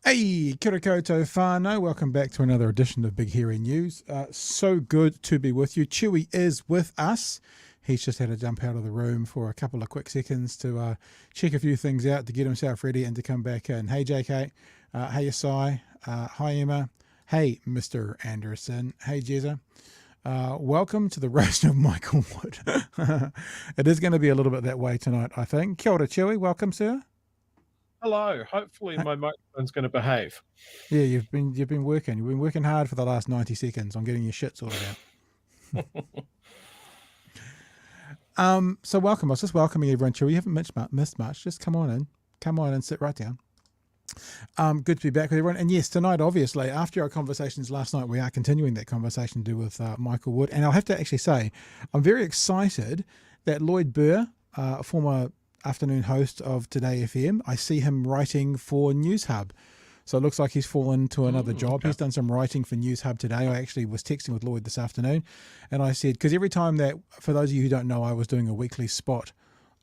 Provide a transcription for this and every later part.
Hey, kia koutou whānau. Welcome back to another edition of Big Hairy News. So good to be with you. Chewy is with us. He's just had to jump out of the room for a couple of quick seconds to check a few things out, to get himself ready and to come back in. Hey, JK. Hey, Asai. Hi, Emma. Hey, Mr. Anderson. Hey, Jezza. Welcome to the roast of Michael Wood. It is going to be a little bit that way tonight, I think. Kia ora, Chewy. Welcome, sir. Hello. Hopefully my microphone's going to behave. Yeah, you've been working. You've been working hard for the last 90 seconds on getting your shit sorted out. So welcome. I was just welcoming everyone. You haven't missed much. Just come on in. Come on and sit right down. Good to be back with everyone. And yes, tonight, obviously, after our conversations last night, we are continuing that conversation to do with Michael Wood. And I'll have to actually say, I'm very excited that Lloyd Burr, former afternoon host of Today FM, I see him writing for News Hub. So it looks like he's fallen to another job. Okay. He's done some writing for News Hub today. I actually was texting with Lloyd this afternoon, and I said, because every time that, for those of you who don't know, I was doing a weekly spot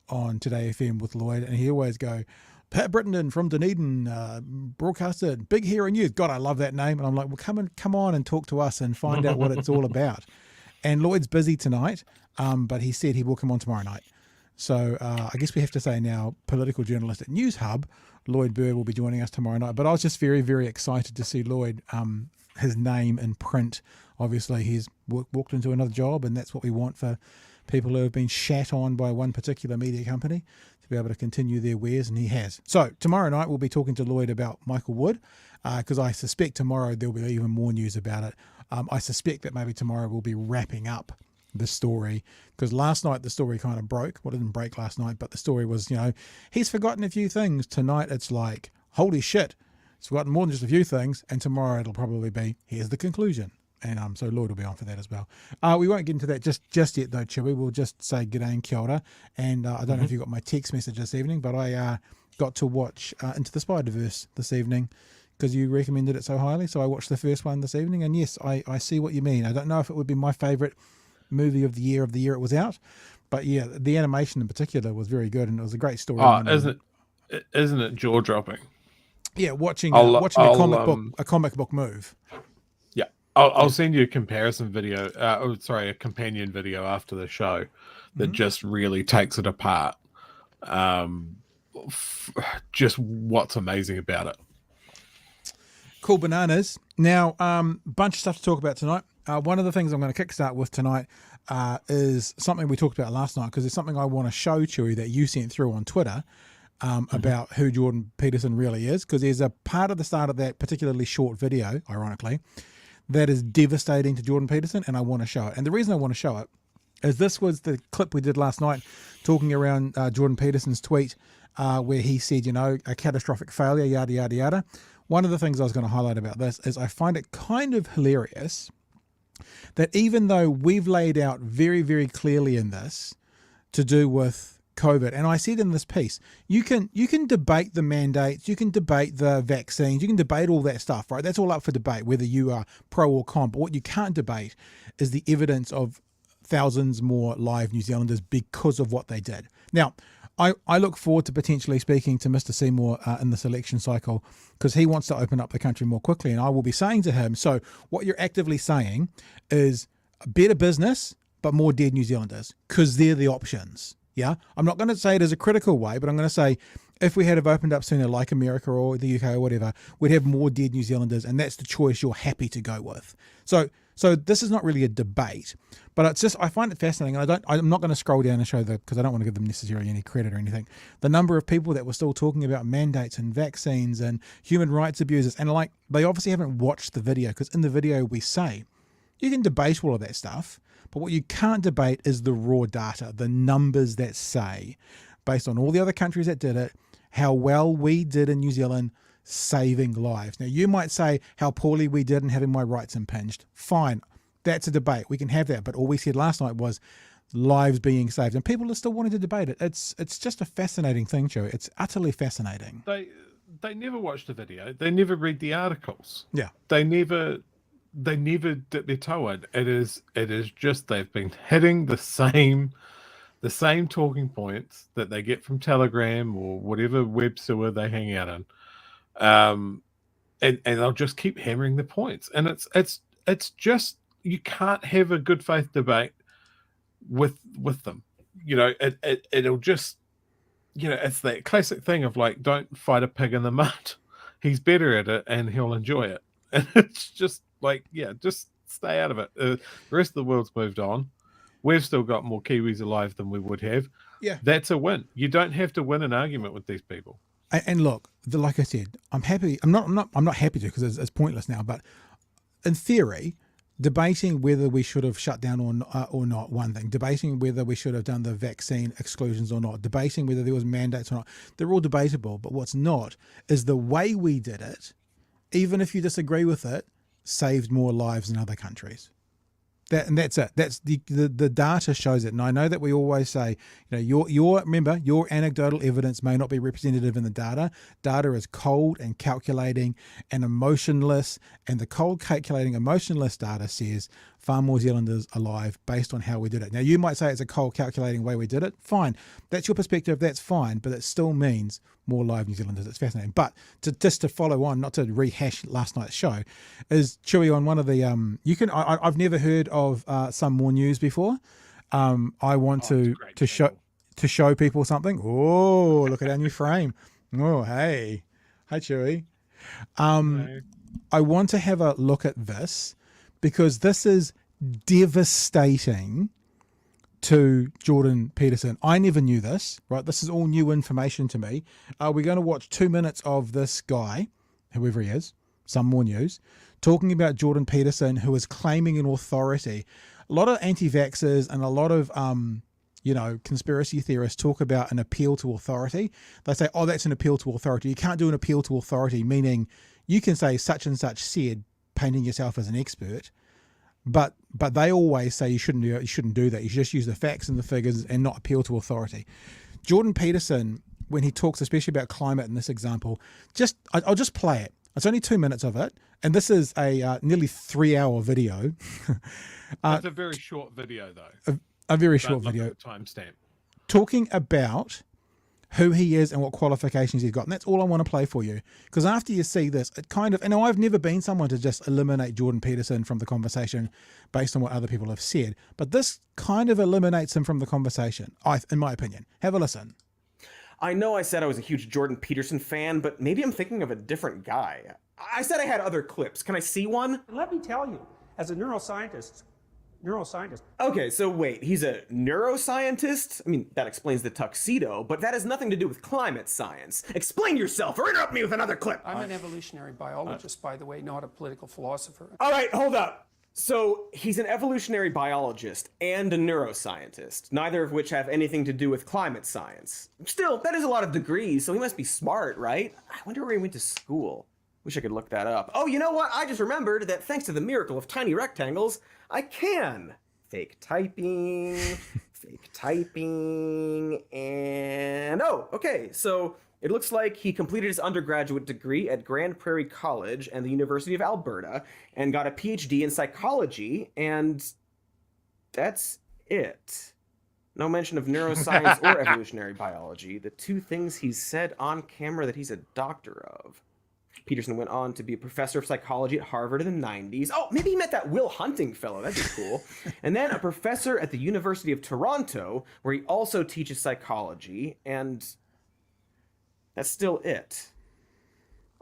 on Today FM with Lloyd, and he'd always go, Pat Brittenden from Dunedin, broadcaster, Big Hairy News. God, I love that name. And I'm like, well, come on and talk to us and find out what it's all about. And Lloyd's busy tonight, but he said he will come on tomorrow night. So I guess we have to say now, political journalist at News Hub, Lloyd Burr will be joining us tomorrow night. But I was just very, very excited to see Lloyd, his name in print. Obviously, he's walked into another job, and that's what we want for people who have been shat on by one particular media company to be able to continue their wares, and he has. So tomorrow night, we'll be talking to Lloyd about Michael Wood, because I suspect tomorrow there'll be even more news about it. I suspect that maybe tomorrow we'll be wrapping up the story, because last night the story kind of broke. Well, it didn't break last night, but the story was, he's forgotten a few things. Tonight it's like, holy shit, he's forgotten more than just a few things, and tomorrow it'll probably be, here's the conclusion. And so Lloyd will be on for that as well. We won't get into that just yet though, Chewy. We'll just say g'day and kia ora. And I don't know if you got my text message this evening, but I got to watch Into the Spider-Verse this evening because you recommended it so highly. So I watched the first one this evening, and yes, I see what you mean. I don't know if it would be my favorite movie of the year it was out, but yeah, the animation in particular was very good, and it was a great story. Isn't it jaw dropping? Yeah, watching a comic book move. Yeah, I'll send you a comparison video. A companion video after the show that just really takes it apart. Just what's amazing about it. Cool bananas. Now, bunch of stuff to talk about tonight. One of the things I'm going to kickstart with tonight is something we talked about last night, because it's something I want to show Chewy that you sent through on Twitter about who Jordan Peterson really is, because there's a part of the start of that particularly short video, ironically, that is devastating to Jordan Peterson, and I want to show it. And the reason I want to show it is this was the clip we did last night talking around Jordan Peterson's tweet where he said, a catastrophic failure, yada, yada, yada. One of the things I was going to highlight about this is I find it kind of hilarious that even though we've laid out very, very clearly in this to do with COVID, and I said in this piece, you can debate the mandates, you can debate the vaccines, you can debate all that stuff, right? That's all up for debate, whether you are pro or con. But what you can't debate is the evidence of thousands more live New Zealanders because of what they did. Now, I look forward to potentially speaking to Mr. Seymour in this election cycle, because he wants to open up the country more quickly. And I will be saying to him, so what you're actively saying is better business, but more dead New Zealanders, because they're the options. Yeah. I'm not going to say it as a critical way, but I'm going to say if we had have opened up sooner, like America or the UK or whatever, we'd have more dead New Zealanders. And that's the choice you're happy to go with. So this is not really a debate, but it's just, I find it fascinating. And I'm not going to scroll down and show because I don't want to give them necessarily any credit or anything. The number of people that were still talking about mandates and vaccines and human rights abuses. And they obviously haven't watched the video, because in the video we say, you can debate all of that stuff, but what you can't debate is the raw data, the numbers that say, based on all the other countries that did it, how well we did in New Zealand saving lives. Now, you might say how poorly we did in having my rights impinged. Fine, that's a debate. We can have that. But all we said last night was lives being saved, and people are still wanting to debate it. It's just a fascinating thing, Joe. It's utterly fascinating. They never watched the video. They never read the articles. Yeah. They never dip their toe in. It is just they've been hitting the same talking points that they get from Telegram or whatever web sewer they hang out in. and they'll just keep hammering the points, and it's just, you can't have a good faith debate with them. It'll just, it's that classic thing of like, don't fight a pig in the mud. He's better at it and he'll enjoy it. And it's just like, yeah, just stay out of it. The rest of the world's moved on. We've still got more Kiwis alive than we would have. Yeah, that's a win. You don't have to win an argument with these people. and look, like I said, I'm happy. I'm not happy to, because it's pointless now. But in theory, debating whether we should have shut down or not, one thing. Debating whether we should have done the vaccine exclusions or not. Debating whether there was mandates or not. They're all debatable. But what's not is the way we did it, even if you disagree with it, saved more lives in other countries. That's it. That's the data shows it. And I know that we always say, remember, your anecdotal evidence may not be representative in the data. Data is cold and calculating and emotionless, and the cold, calculating, emotionless data says far more New Zealanders alive based on how we did it. Now, you might say it's a cold, calculating way we did it. Fine. That's your perspective. That's fine. But it still means more live New Zealanders. It's fascinating. But just to follow on, not to rehash last night's show, is Chewy on one of the I've never heard of Some More News before. I want to show people something. Oh, look at our new frame. Oh, hey, hi Chewy. I want to have a look at this because this is devastating to Jordan Peterson. I never knew this, right? This is all new information to me. We're going to watch 2 minutes of this guy, whoever he is, Some More News, talking about Jordan Peterson, who is claiming an authority. A lot of anti-vaxxers and a lot of, conspiracy theorists talk about an appeal to authority. They say, oh, that's an appeal to authority. You can't do an appeal to authority, meaning you can say such and such said, painting yourself as an expert. But they always say you shouldn't do that. You should just use the facts and the figures and not appeal to authority. Jordan Peterson, when he talks especially about climate in this example, I'll just play it. It's only 2 minutes of it, and this is a nearly 3-hour video. It's a very short video, though. A very short video. Timestamp. Talking about who he is and what qualifications he's got. And that's all I want to play for you. Because after you see this, it kind of, and I've never been someone to just eliminate Jordan Peterson from the conversation based on what other people have said. But this kind of eliminates him from the conversation, in my opinion. Have a listen. I know I said I was a huge Jordan Peterson fan, but maybe I'm thinking of a different guy. I said I had other clips. Can I see one? Let me tell you, as a neuroscientist. Okay, so wait, he's a neuroscientist? I mean, that explains the tuxedo, but that has nothing to do with climate science. Explain yourself or interrupt me with another clip. I'm an evolutionary biologist, by the way, not a political philosopher. All right, hold up. So he's an evolutionary biologist and a neuroscientist, neither of which have anything to do with climate science. Still, that is a lot of degrees, so he must be smart, right? I wonder where he went to school. Wish I could look that up. Oh, you know what? I just remembered that thanks to the miracle of tiny rectangles, I can. Fake typing, and oh, okay. So it looks like he completed his undergraduate degree at Grand Prairie College and the University of Alberta and got a PhD in psychology, and that's it. No mention of neuroscience or evolutionary biology, the two things he's said on camera that he's a doctor of. Peterson went on to be a professor of psychology at Harvard in the 90s. Oh, maybe he met that Will Hunting fellow. That'd be cool. And then a professor at the University of Toronto, where he also teaches psychology. And that's still it.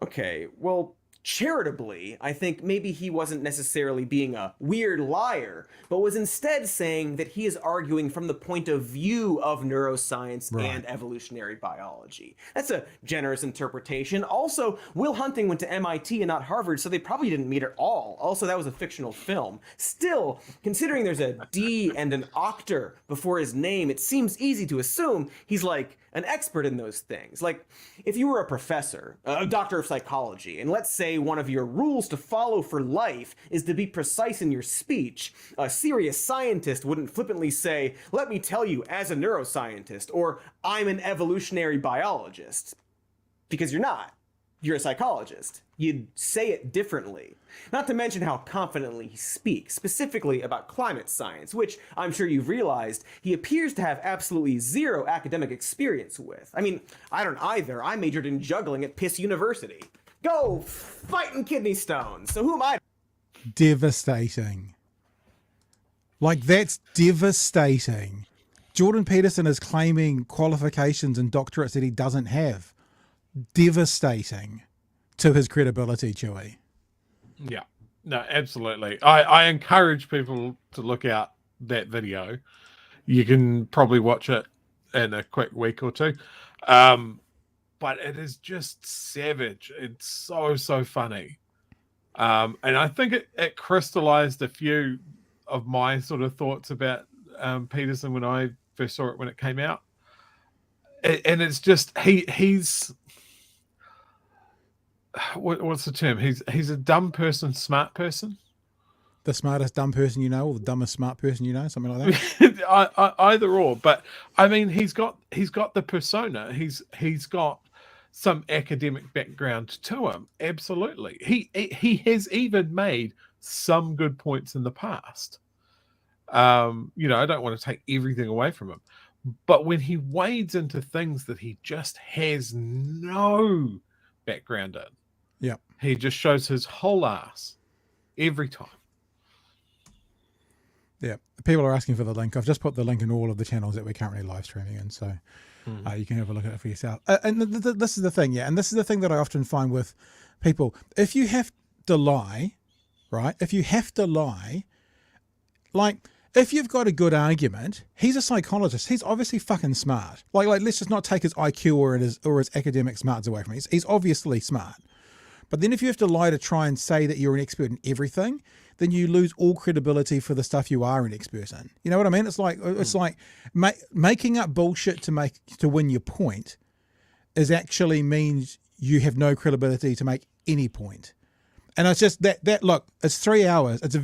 Okay, well, charitably, I think maybe he wasn't necessarily being a weird liar, but was instead saying that he is arguing from the point of view of neuroscience and evolutionary biology. That's a generous interpretation. Also, Will Hunting went to MIT and not Harvard, so they probably didn't meet at all. Also, that was a fictional film. Still, considering there's a D and an octar before his name, it seems easy to assume he's like an expert in those things. Like, if you were a professor, a doctor of psychology, and let's say one of your rules to follow for life is to be precise in your speech, a serious scientist wouldn't flippantly say, let me tell you as a neuroscientist, or I'm an evolutionary biologist. Because you're not. You're a psychologist. You'd say it differently. Not to mention how confidently he speaks, specifically about climate science, which I'm sure you've realized he appears to have absolutely zero academic experience with. I mean, I don't either. I majored in juggling at Piss University. Go fighting kidney stones. So who am I? Devastating. Like, that's devastating. Jordan Peterson is claiming qualifications and doctorates that he doesn't have. Devastating to his credibility, Chewy. Yeah, no, absolutely. I encourage people to look out that video. You can probably watch it in a quick week or two. But it is just savage. It's so funny. And I think it crystallized a few of my sort of thoughts about Peterson when I first saw it when it came out. And it's just he's what's the term? He's a dumb person, smart person. The smartest dumb person you know, or the dumbest smart person you know, something like that. Either or. But I mean, he's got the persona. He's got some academic background to him. Absolutely. He has even made some good points in the past. I don't want to take everything away from him. But when he wades into things that he just has no background in, yeah, he just shows his whole ass every time. Yeah. People are asking for the link. I've just put the link in all of the channels that we're currently live streaming in, so you can have a look at it for yourself. And this is the thing, yeah, and this is the thing that I often find with people. If you have to lie, right? If you have to lie, like, if you've got a good argument, he's a psychologist. He's obviously fucking smart. Like let's just not take his IQ or his academic smarts away from him. He's obviously smart. But then if you have to lie to try and say that you're an expert in everything, then you lose all credibility for the stuff you are an expert in. You know what I mean? It's like making up bullshit to win your point is actually means you have no credibility to make any point. And it's just that look, it's 3 hours. It's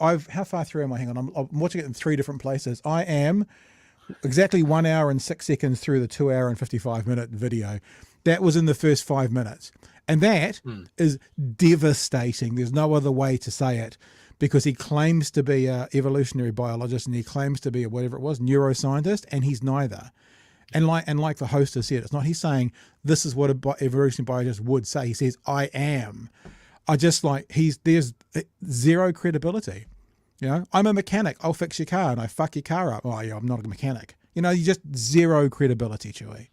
I've how far through am I? Hang on, I'm watching it in 3 different places. I am exactly 1 hour and 6 seconds through the 2 hour and 55 minute video. That was in the first 5 minutes. And that is devastating. There's no other way to say it, because he claims to be an evolutionary biologist and he claims to be a whatever it was, neuroscientist, and he's neither. And like the host has said, it's not he's saying this is what an evolutionary biologist would say. He says, I am. I just there's zero credibility. You know, I'm a mechanic. I'll fix your car and I fuck your car up. Oh yeah, I'm not a mechanic. You know, you just zero credibility, Chewy.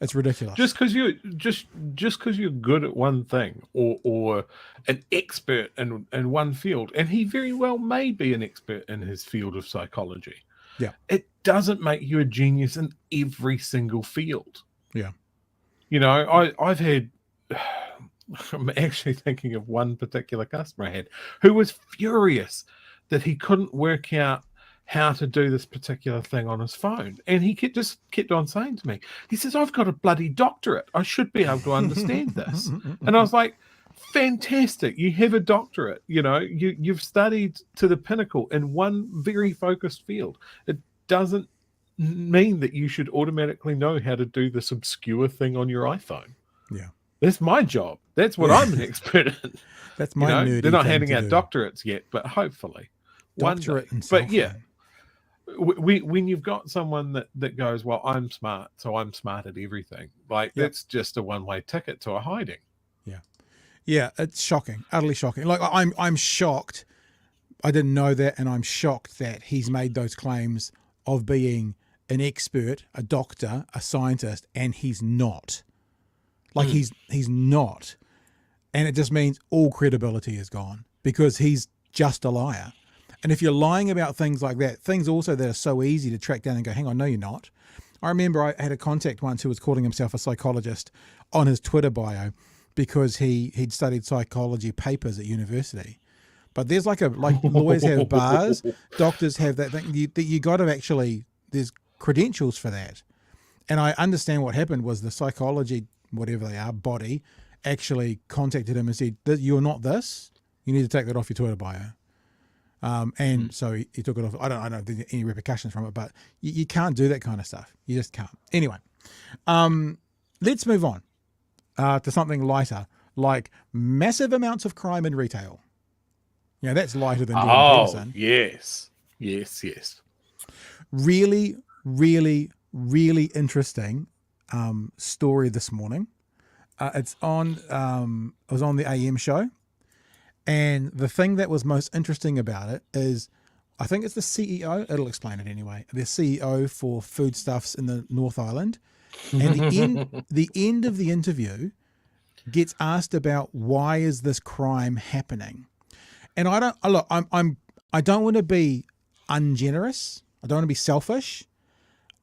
It's ridiculous. Just because you're good at one thing or an expert in one field, and he very well may be an expert in his field of psychology. Yeah, it doesn't make you a genius in every single field. Yeah, you know, I've had. I'm actually thinking of one particular customer I had who was furious that he couldn't work out how to do this particular thing on his phone. And he just kept on saying to me, he says, I've got a bloody doctorate. I should be able to understand this. And I was like, fantastic. You have a doctorate. You know, you've studied to the pinnacle in one very focused field. It doesn't mean that you should automatically know how to do this obscure thing on your iPhone. Yeah. That's my job. That's what I'm an expert in. That's my nerdy they're not thing handing to out do. doctorates yet, but hopefully. Doctorate and but yeah, when you've got someone that goes, well, I'm smart, so I'm smart at everything. Like, that's just a one-way ticket to a hiding. Yeah, it's shocking, utterly shocking. Like, I'm shocked. I didn't know that, and I'm shocked that he's made those claims of being an expert, a doctor, a scientist, and he's not. Like, he's not. And it just means all credibility is gone, because he's just a liar. And if you're lying about things like that, things also that are so easy to track down and go, hang on, no, you're not. I remember I had a contact once who was calling himself a psychologist on his Twitter bio because he'd studied psychology papers at university. But there's like lawyers have bars, doctors have that thing. You got to actually, there's credentials for that. And I understand what happened was the psychology, whatever they are, body, actually contacted him and said, you're not this, you need to take that off your Twitter bio. So he took it off. I don't know if there's any repercussions from it, but you can't do that kind of stuff. You just can't. Anyway, let's move on to something lighter, like massive amounts of crime in retail. Yeah, that's lighter than Jordan Peterson. Yes. Really, really, really interesting story this morning. It's on. It was on the AM show, and the thing that was most interesting about it is, I think it's the CEO. It'll explain it anyway. The CEO for Foodstuffs in the North Island, and the end of the interview gets asked about why is this crime happening, and I don't want to be ungenerous. I don't want to be selfish,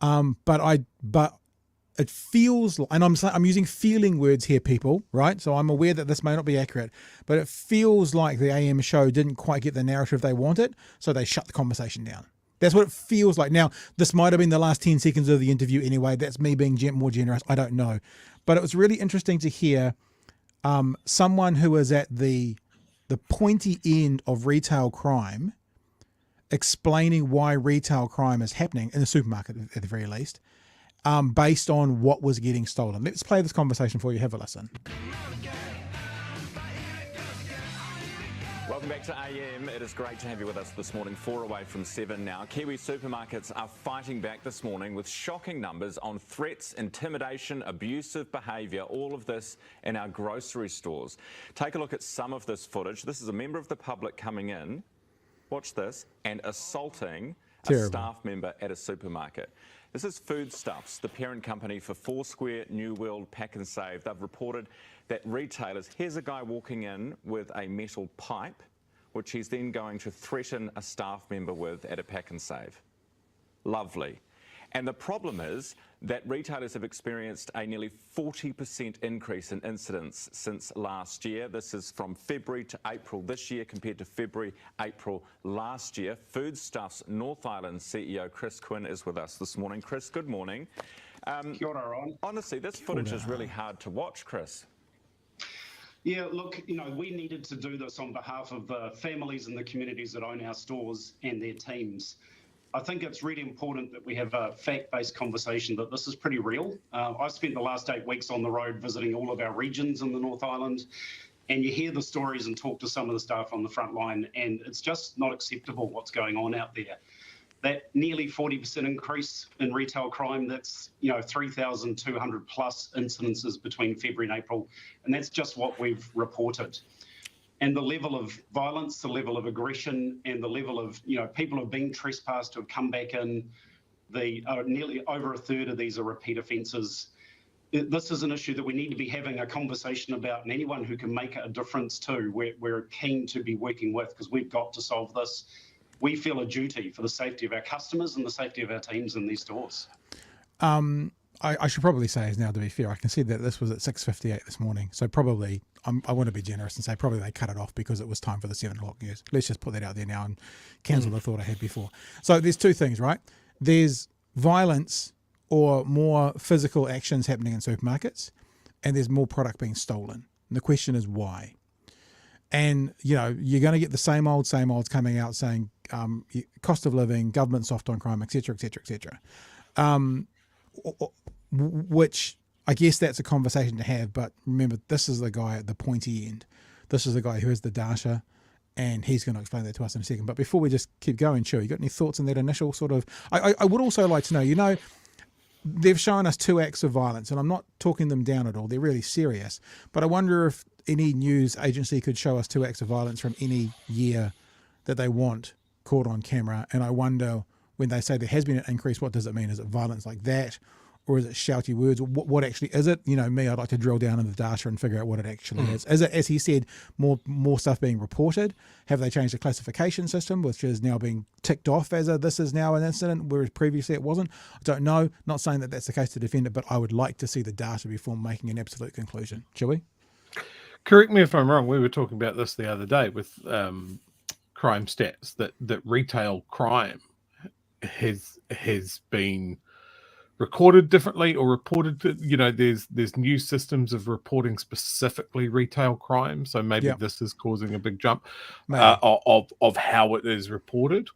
but it feels, and I'm using feeling words here, people, right? So I'm aware that this may not be accurate, but it feels like the AM show didn't quite get the narrative they wanted, so they shut the conversation down. That's what it feels like. Now, this might have been the last 10 seconds of the interview anyway. That's me being more generous. I don't know. But it was really interesting to hear someone who is at the pointy end of retail crime explaining why retail crime is happening in the supermarket, at the very least, based on what was getting stolen. Let's play this conversation for you. Have a listen. Welcome back to AM. It is great to have you with us this morning, 4 away from 7 now. Kiwi supermarkets are fighting back this morning with shocking numbers on threats, intimidation, abusive behaviour, all of this in our grocery stores. Take a look at some of this footage. This is a member of the public coming in, watch this, and assaulting a staff member at a supermarket. This is Foodstuffs, the parent company for Foursquare, New World, Pack and Save. They've reported that retailers, here's a guy walking in with a metal pipe, which he's then going to threaten a staff member with at a Pack and Save. Lovely. And the problem is that retailers have experienced a nearly 40% increase in incidents since last year. This is from February to April this year compared to February, April last year. Foodstuffs North Island CEO Chris Quinn is with us this morning. Chris, good morning. Kia ora, Ron. Honestly, this footage is really hard to watch, Chris. Yeah, look, we needed to do this on behalf of the families and the communities that own our stores and their teams. I think it's really important that we have a fact-based conversation that this is pretty real. I've spent the last 8 weeks on the road visiting all of our regions in the North Island, and you hear the stories and talk to some of the staff on the front line, and it's just not acceptable what's going on out there. That nearly 40% increase in retail crime, that's 3,200 plus incidences between February and April, and that's just what we've reported. And the level of violence, the level of aggression, and the level of, people have been trespassed who have come back in. Nearly over a third of these are repeat offences. This is an issue that we need to be having a conversation about, and anyone who can make a difference too, we're keen to be working with, because we've got to solve this. We feel a duty for the safety of our customers and the safety of our teams in these stores. I should probably say, as now, to be fair, I can see that this was at 6:58 this morning. So probably, I want to be generous and say probably they cut it off because it was time for the 7 o'clock news. Let's just put that out there now and cancel the thought I had before. So there's two things, right? There's violence or more physical actions happening in supermarkets, and there's more product being stolen. And the question is why? And, you're going to get the same olds coming out saying cost of living, government soft on crime, et cetera, et cetera, et cetera. Which I guess that's a conversation to have, but remember, this is the guy at the pointy end. This is the guy who has the data, and he's going to explain that to us in a second. But before we just keep going, sure, you got any thoughts on that initial sort of... I would also like to know, they've shown us 2 acts of violence, and I'm not talking them down at all. They're really serious. But I wonder if any news agency could show us 2 acts of violence from any year that they want caught on camera. And I wonder, when they say there has been an increase, what does it mean? Is it violence like that? Or is it shouty words? What actually is it? Me, I'd like to drill down in the data and figure out what it actually is. Is it, as he said, more stuff being reported? Have they changed the classification system, which is now being ticked off as this is now an incident, whereas previously it wasn't? I don't know. Not saying that that's the case to defend it, but I would like to see the data before making an absolute conclusion. Shall we? Correct me if I'm wrong. We were talking about this the other day with crime stats, that retail crime has been recorded differently or reported to, there's new systems of reporting specifically retail crime, so maybe this is causing a big jump of how it is reported.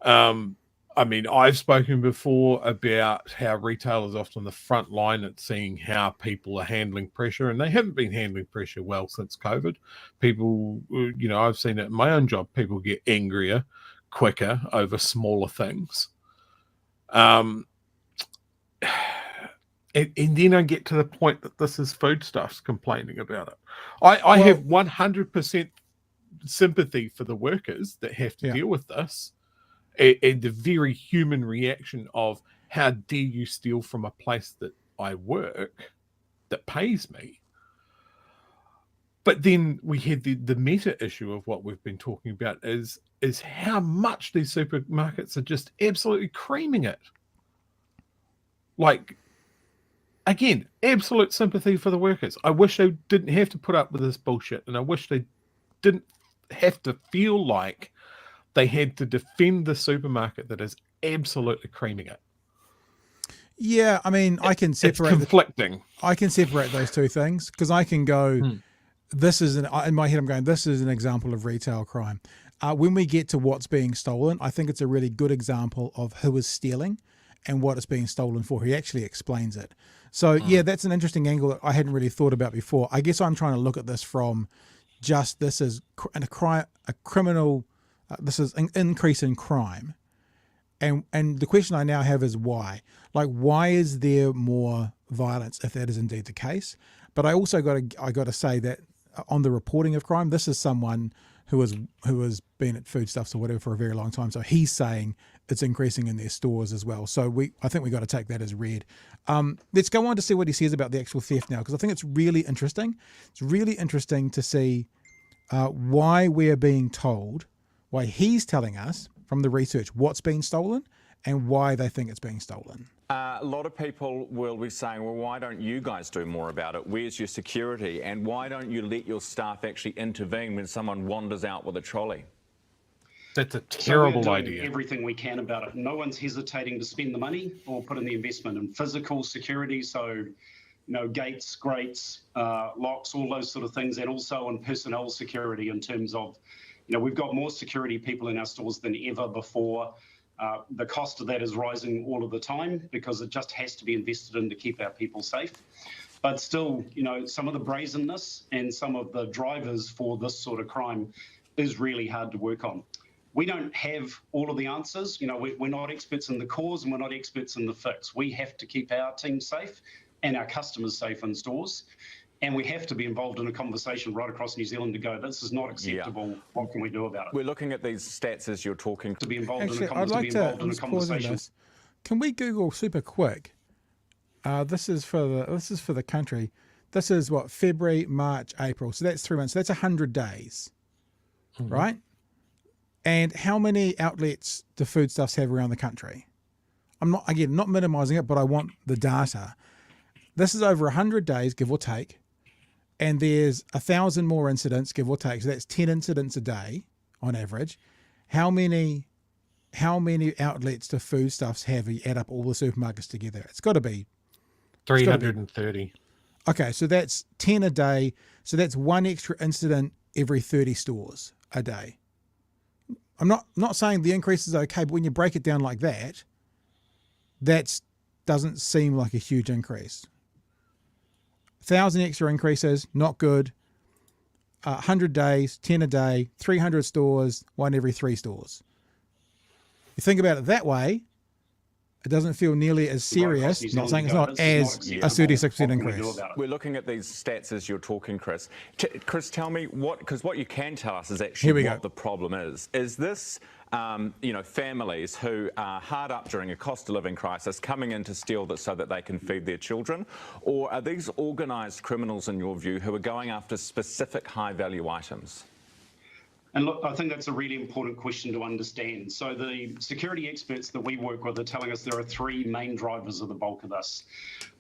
I've spoken before about how retailers often on the front line at seeing how people are handling pressure, and they haven't been handling pressure well since COVID. People, I've seen it in my own job, people get angrier quicker over smaller things. And then I get to the point that this is Foodstuffs complaining about it. I have 100% sympathy for the workers that have to deal with this, and the very human reaction of how dare you steal from a place that I work, that pays me. But then we had the meta issue of what we've been talking about is how much these supermarkets are just absolutely creaming it. Like, again, absolute sympathy for the workers. I wish they didn't have to put up with this bullshit, and I wish they didn't have to feel like they had to defend the supermarket that is absolutely creaming it. Yeah, I mean, I can separate. It's conflicting. I can separate those two things because I can go. This is in my head. I'm going. This is an example of retail crime. When we get to what's being stolen, I think it's a really good example of who is stealing and what it's being stolen for. He actually explains it. So yeah, that's an interesting angle that I hadn't really thought about before. I guess I'm trying to look at this from just this is a criminal. This is an increase in crime, and the question I now have is why? Like, why is there more violence if that is indeed the case? But I also got to say that on the reporting of crime, this is someone who has been at Foodstuffs or whatever for a very long time. So he's saying it's increasing in their stores as well. So I think we got to take that as read. Let's go on to see what he says about the actual theft now, because I think it's really interesting. It's really interesting to see why we're being told, why he's telling us from the research what's been stolen and why they think it's being stolen. A lot of people will be saying, well, why don't you guys do more about it? Where's your security? And why don't you let your staff actually intervene when someone wanders out with a trolley? That's a terrible so we're doing idea. Everything we can about it. No one's hesitating to spend the money or put in the investment in physical security. So, gates, grates, locks, all those sort of things, and also in personnel security in terms of, we've got more security people in our stores than ever before. The cost of that is rising all of the time because it just has to be invested in to keep our people safe. But still, some of the brazenness and some of the drivers for this sort of crime is really hard to work on. We don't have all of the answers. We're not experts in the cause and we're not experts in the fix. We have to keep our team safe and our customers safe in stores. And we have to be involved in a conversation right across New Zealand to go, this is not acceptable. Yeah. What can we do about it? We're looking at these stats as you're talking. To be involved Actually, in I'd like in a conversation. Can we Google super quick? This is for the country. This is what, February, March, April. So that's 3 months. So that's 100 days, right? And how many outlets do Foodstuffs have around the country? I'm not minimizing it, but I want the data. This is over 100 days, give or take. And there's 1,000 more incidents, give or take. So that's 10 incidents a day on average. How many outlets do Foodstuffs have? You add up all the supermarkets together. It's got to be 330. Okay, so that's 10 a day. So that's one extra incident every 30 stores a day. I'm not saying the increase is okay, but when you break it down like that, that doesn't seem like a huge increase. 1,000 extra increases, not good. 100 days, 10 a day, 300 stores, one every 3 stores. You think about it that way, it doesn't feel nearly as serious. Not saying it's not as a 36% increase. We're looking at these stats as you're talking, Chris. Chris, tell me because what you can tell us is actually what the problem is. Is this, families who are hard up during a cost of living crisis coming in to steal so that they can feed their children? Or are these organised criminals, in your view, who are going after specific high-value items? And look, I think that's a really important question to understand. So the security experts that we work with are telling us there are 3 main drivers of the bulk of this.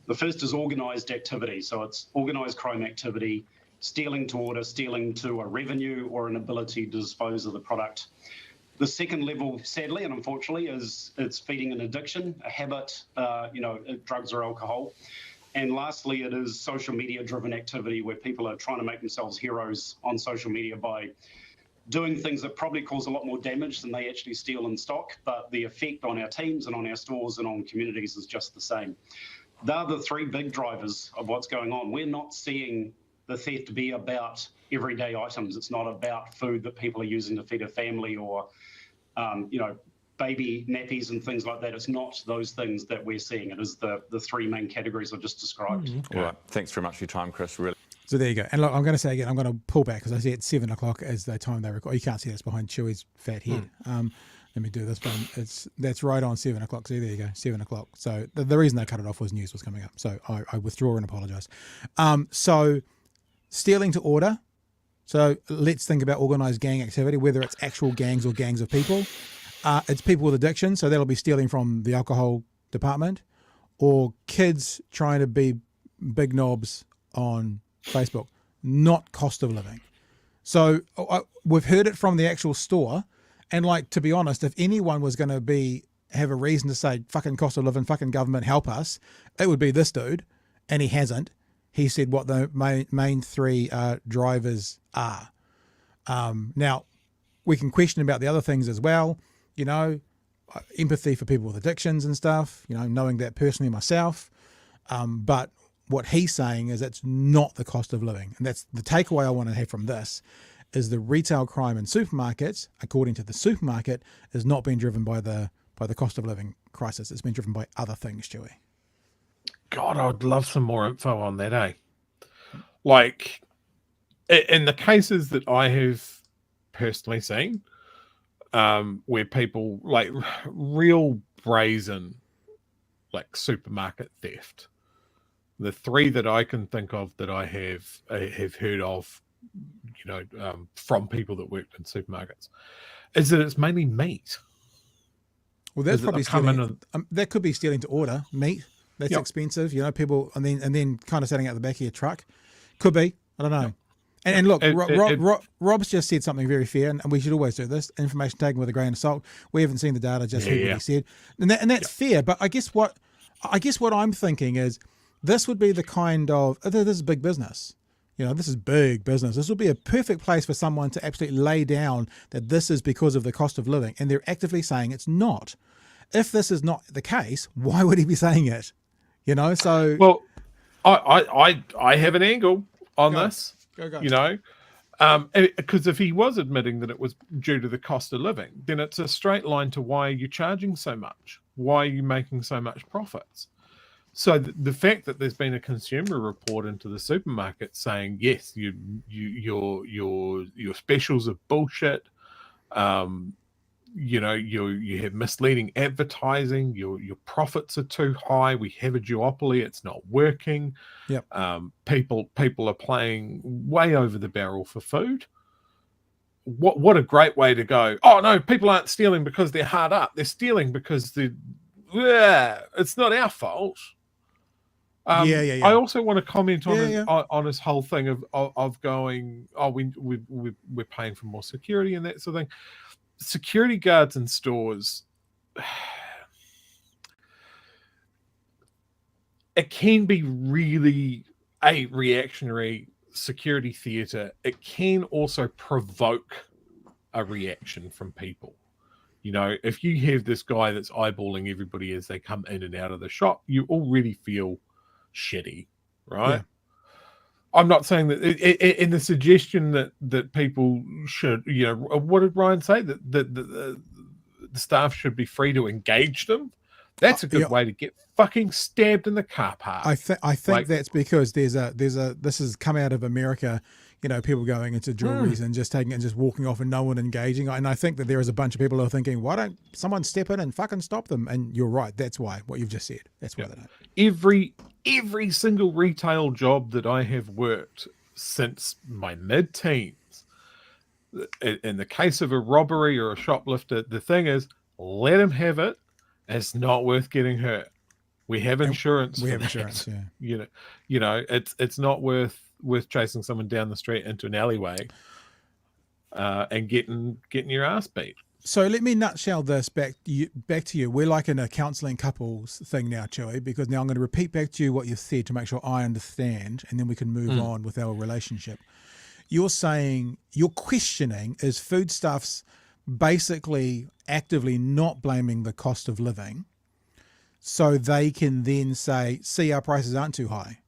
The first is organised activity. So it's organised crime activity, stealing to order, stealing to a revenue or an ability to dispose of the product. The second level, sadly and unfortunately, is it's feeding an addiction, a habit, drugs or alcohol. And lastly, it is social media driven activity where people are trying to make themselves heroes on social media by doing things that probably cause a lot more damage than they actually steal in stock, but the effect on our teams and on our stores and on communities is just the same. They're the 3 big drivers of what's going on. We're not seeing the theft be about everyday items. It's not about food that people are using to feed a family or, baby nappies and things like that. It's not those things that we're seeing. It is the three main categories I've just described. All right. Thanks very much for your time, Chris. Really. So there you go. And look, I'm going to say again, I'm going to pull back because I see it's 7 o'clock as the time they record. You can't see this behind Chewy's fat head. Let me do this one. That's right on 7 o'clock. See, there you go, 7 o'clock. So the reason they cut it off was news was coming up. So I withdraw and apologise. So stealing to order. So let's think about organised gang activity, whether it's actual gangs or gangs of people. It's people with addiction, so that'll be stealing from the alcohol department, or kids trying to be big knobs on Facebook, not cost of living. So we've heard it from the actual store. And like, to be honest, if anyone was going to have a reason to say fucking cost of living, fucking government, help us, it would be this dude. And he hasn't. He said what the main three drivers are. Now, we can question about the other things as well. You know, empathy for people with addictions and stuff, you know, knowing that personally myself. But what he's saying is it's not the cost of living. And that's the takeaway I want to have from this. Is the retail crime in supermarkets, according to the supermarket, is not being driven by the cost of living crisis. It's been driven by other things, Chewy. God, I'd love some more info on that, eh? Like, in the cases that I have personally seen, where people, like, real brazen, like, supermarket theft, the three that I can think of that I have heard of, you know, from people that worked in supermarkets, is that it's mainly meat. Well, that's probably stealing. That could be stealing to order meat. That's expensive, you know. People and then kind of sitting out the back of your truck. Could be. I don't know. And look, Rob's just said something very fair, and we should always do this. Information taken with a grain of salt. We haven't seen the data, just heard what he said, and that's fair. But I guess what I'm thinking is this would be the kind of this is big business. You know, this is big business. This would be a perfect place for someone to absolutely lay down that this is because of the cost of living, and they're actively saying it's not. If this is not the case, why would he be saying it? You know, so well, I have an angle on this. Go. You know, because if he was admitting that it was due to the cost of living, then it's a straight line to why are you charging so much? Why are you making so much profits? So the fact that there's been a consumer report into the supermarket saying yes, your specials are bullshit. You know, you have misleading advertising. Your profits are too high. We have a duopoly. It's not working. Yep. People are playing way over the barrel for food. What a great way to go. Oh no, people aren't stealing because they're hard up. They're stealing because it's not our fault. I also want to comment on his whole thing of going, oh, we're paying for more security and that sort of thing. Security guards in stores, it can be really a reactionary security theatre. It can also provoke a reaction from people. You know, if you have this guy that's eyeballing everybody as they come in and out of the shop, you already feel shitty, right? Yeah. I'm not saying that in the suggestion that people should, you know, what did Ryan say? That the staff should be free to engage them. That's a good way to get fucking stabbed in the car park. I think that's because there's a this has come out of America, you know, people going into jewelries and just taking it and just walking off and no one engaging. And I think that there is a bunch of people who are thinking, why don't someone step in and fucking stop them? And you're right. That's why, what you've just said. That's why they don't. Every single retail job that I have worked since my mid-teens, in the case of a robbery or a shoplifter, the thing is, let him have it. It's not worth getting hurt. We have insurance. We have insurance. Yeah. You know, it's not worth chasing someone down the street into an alleyway, and getting your ass beat. So let me nutshell this back to you. We're like in a counselling couples thing now, Chewy, because now I'm going to repeat back to you what you said to make sure I understand, and then we can move on with our relationship. You're saying, you're questioning, is Foodstuffs basically actively not blaming the cost of living so they can then say, see, our prices aren't too high?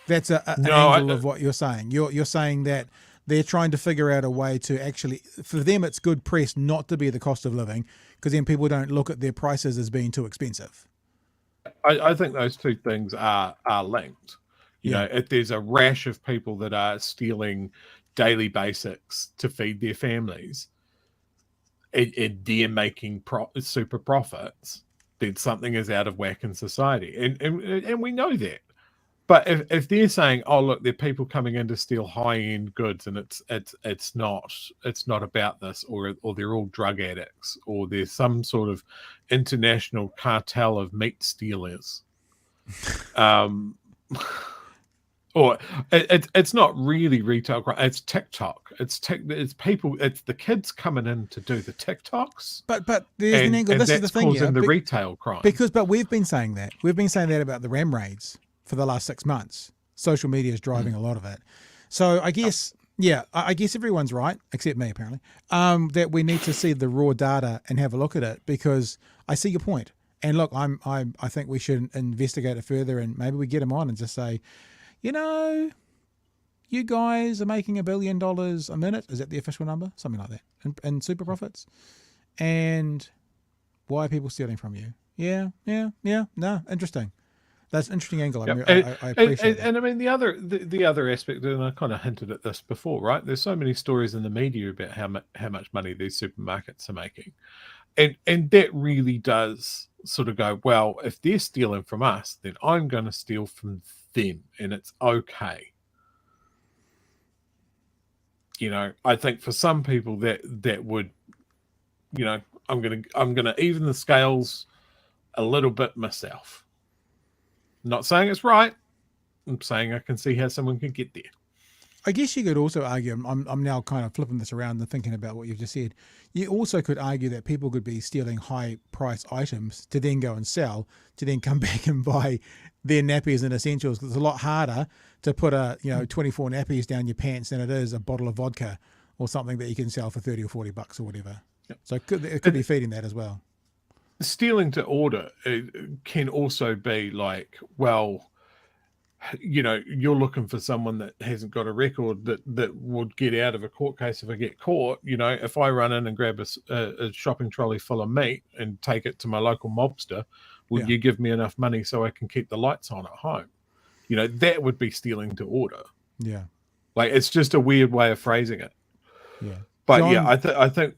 That's an angle of what you're saying. You're saying that they're trying to figure out a way to actually, for them, it's good press not to be the cost of living, because then people don't look at their prices as being too expensive. I think those two things are linked. You Yeah. know, if there's a rash of people that are stealing daily basics to feed their families, and they're making super profits, then something is out of whack in society, and we know that. But if they're saying, oh look, there are people coming in to steal high end goods, and it's not about this, or they're all drug addicts, or there's some sort of international cartel of meat stealers, or it's not really retail crime. It's TikTok. It's people. It's the kids coming in to do the TikToks. But there's an angle. This is the thing, causing the retail crime. But we've been saying that. We've been saying that about the ram raids for the last 6 months. Social media is driving a lot of it. So I guess, I guess everyone's right, except me apparently, that we need to see the raw data and have a look at it, because I see your point. And look, I think we should investigate it further, and maybe we get them on and just say, you know, you guys are making $1 billion a minute. Is that the official number? Something like that in super profits. And why are people stealing from you? Yeah. No, interesting. That's an interesting angle. Yep. I appreciate it. And I mean, the other aspect, and I kind of hinted at this before, right? There's so many stories in the media about how much money these supermarkets are making. And that really does sort of go, well, if they're stealing from us, then I'm going to steal from them, and it's okay. You know, I think for some people that would, you know, I'm gonna even the scales a little bit myself. Not saying it's right. I'm saying I can see how someone can get there. I guess you could also argue, I'm now kind of flipping this around and thinking about what you've just said. You also could argue that people could be stealing high price items to then go and sell, to then come back and buy their nappies and essentials, because it's a lot harder to put 24 nappies down your pants than it is a bottle of vodka or something that you can sell for $30 or $40 or whatever. Yep. So it could be feeding that as well. Stealing to order can also be like, well, you know, you're looking for someone that hasn't got a record that would get out of a court case if I get caught. You know, if I run in and grab a shopping trolley full of meat and take it to my local mobster, will you give me enough money so I can keep the lights on at home? You know, that would be stealing to order. Yeah. Like, it's just a weird way of phrasing it. Yeah. But John, I think...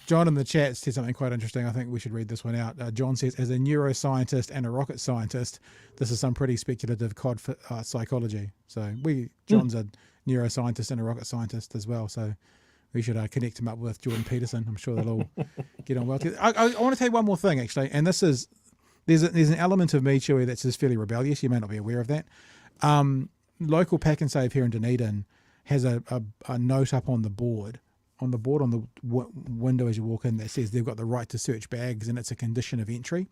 John in the chat said something quite interesting. I think we should read this one out. John says, as a neuroscientist and a rocket scientist, this is some pretty speculative cod psychology. So John's a neuroscientist and a rocket scientist as well. So we should connect him up with Jordan Peterson. I'm sure they'll all get on well together. I want to tell you one more thing, actually. And this is, there's an element of me, Chewy, that's just fairly rebellious. You may not be aware of that. Local Pack and Save here in Dunedin has a note up on the board on the window as you walk in that says they've got the right to search bags and it's a condition of entry.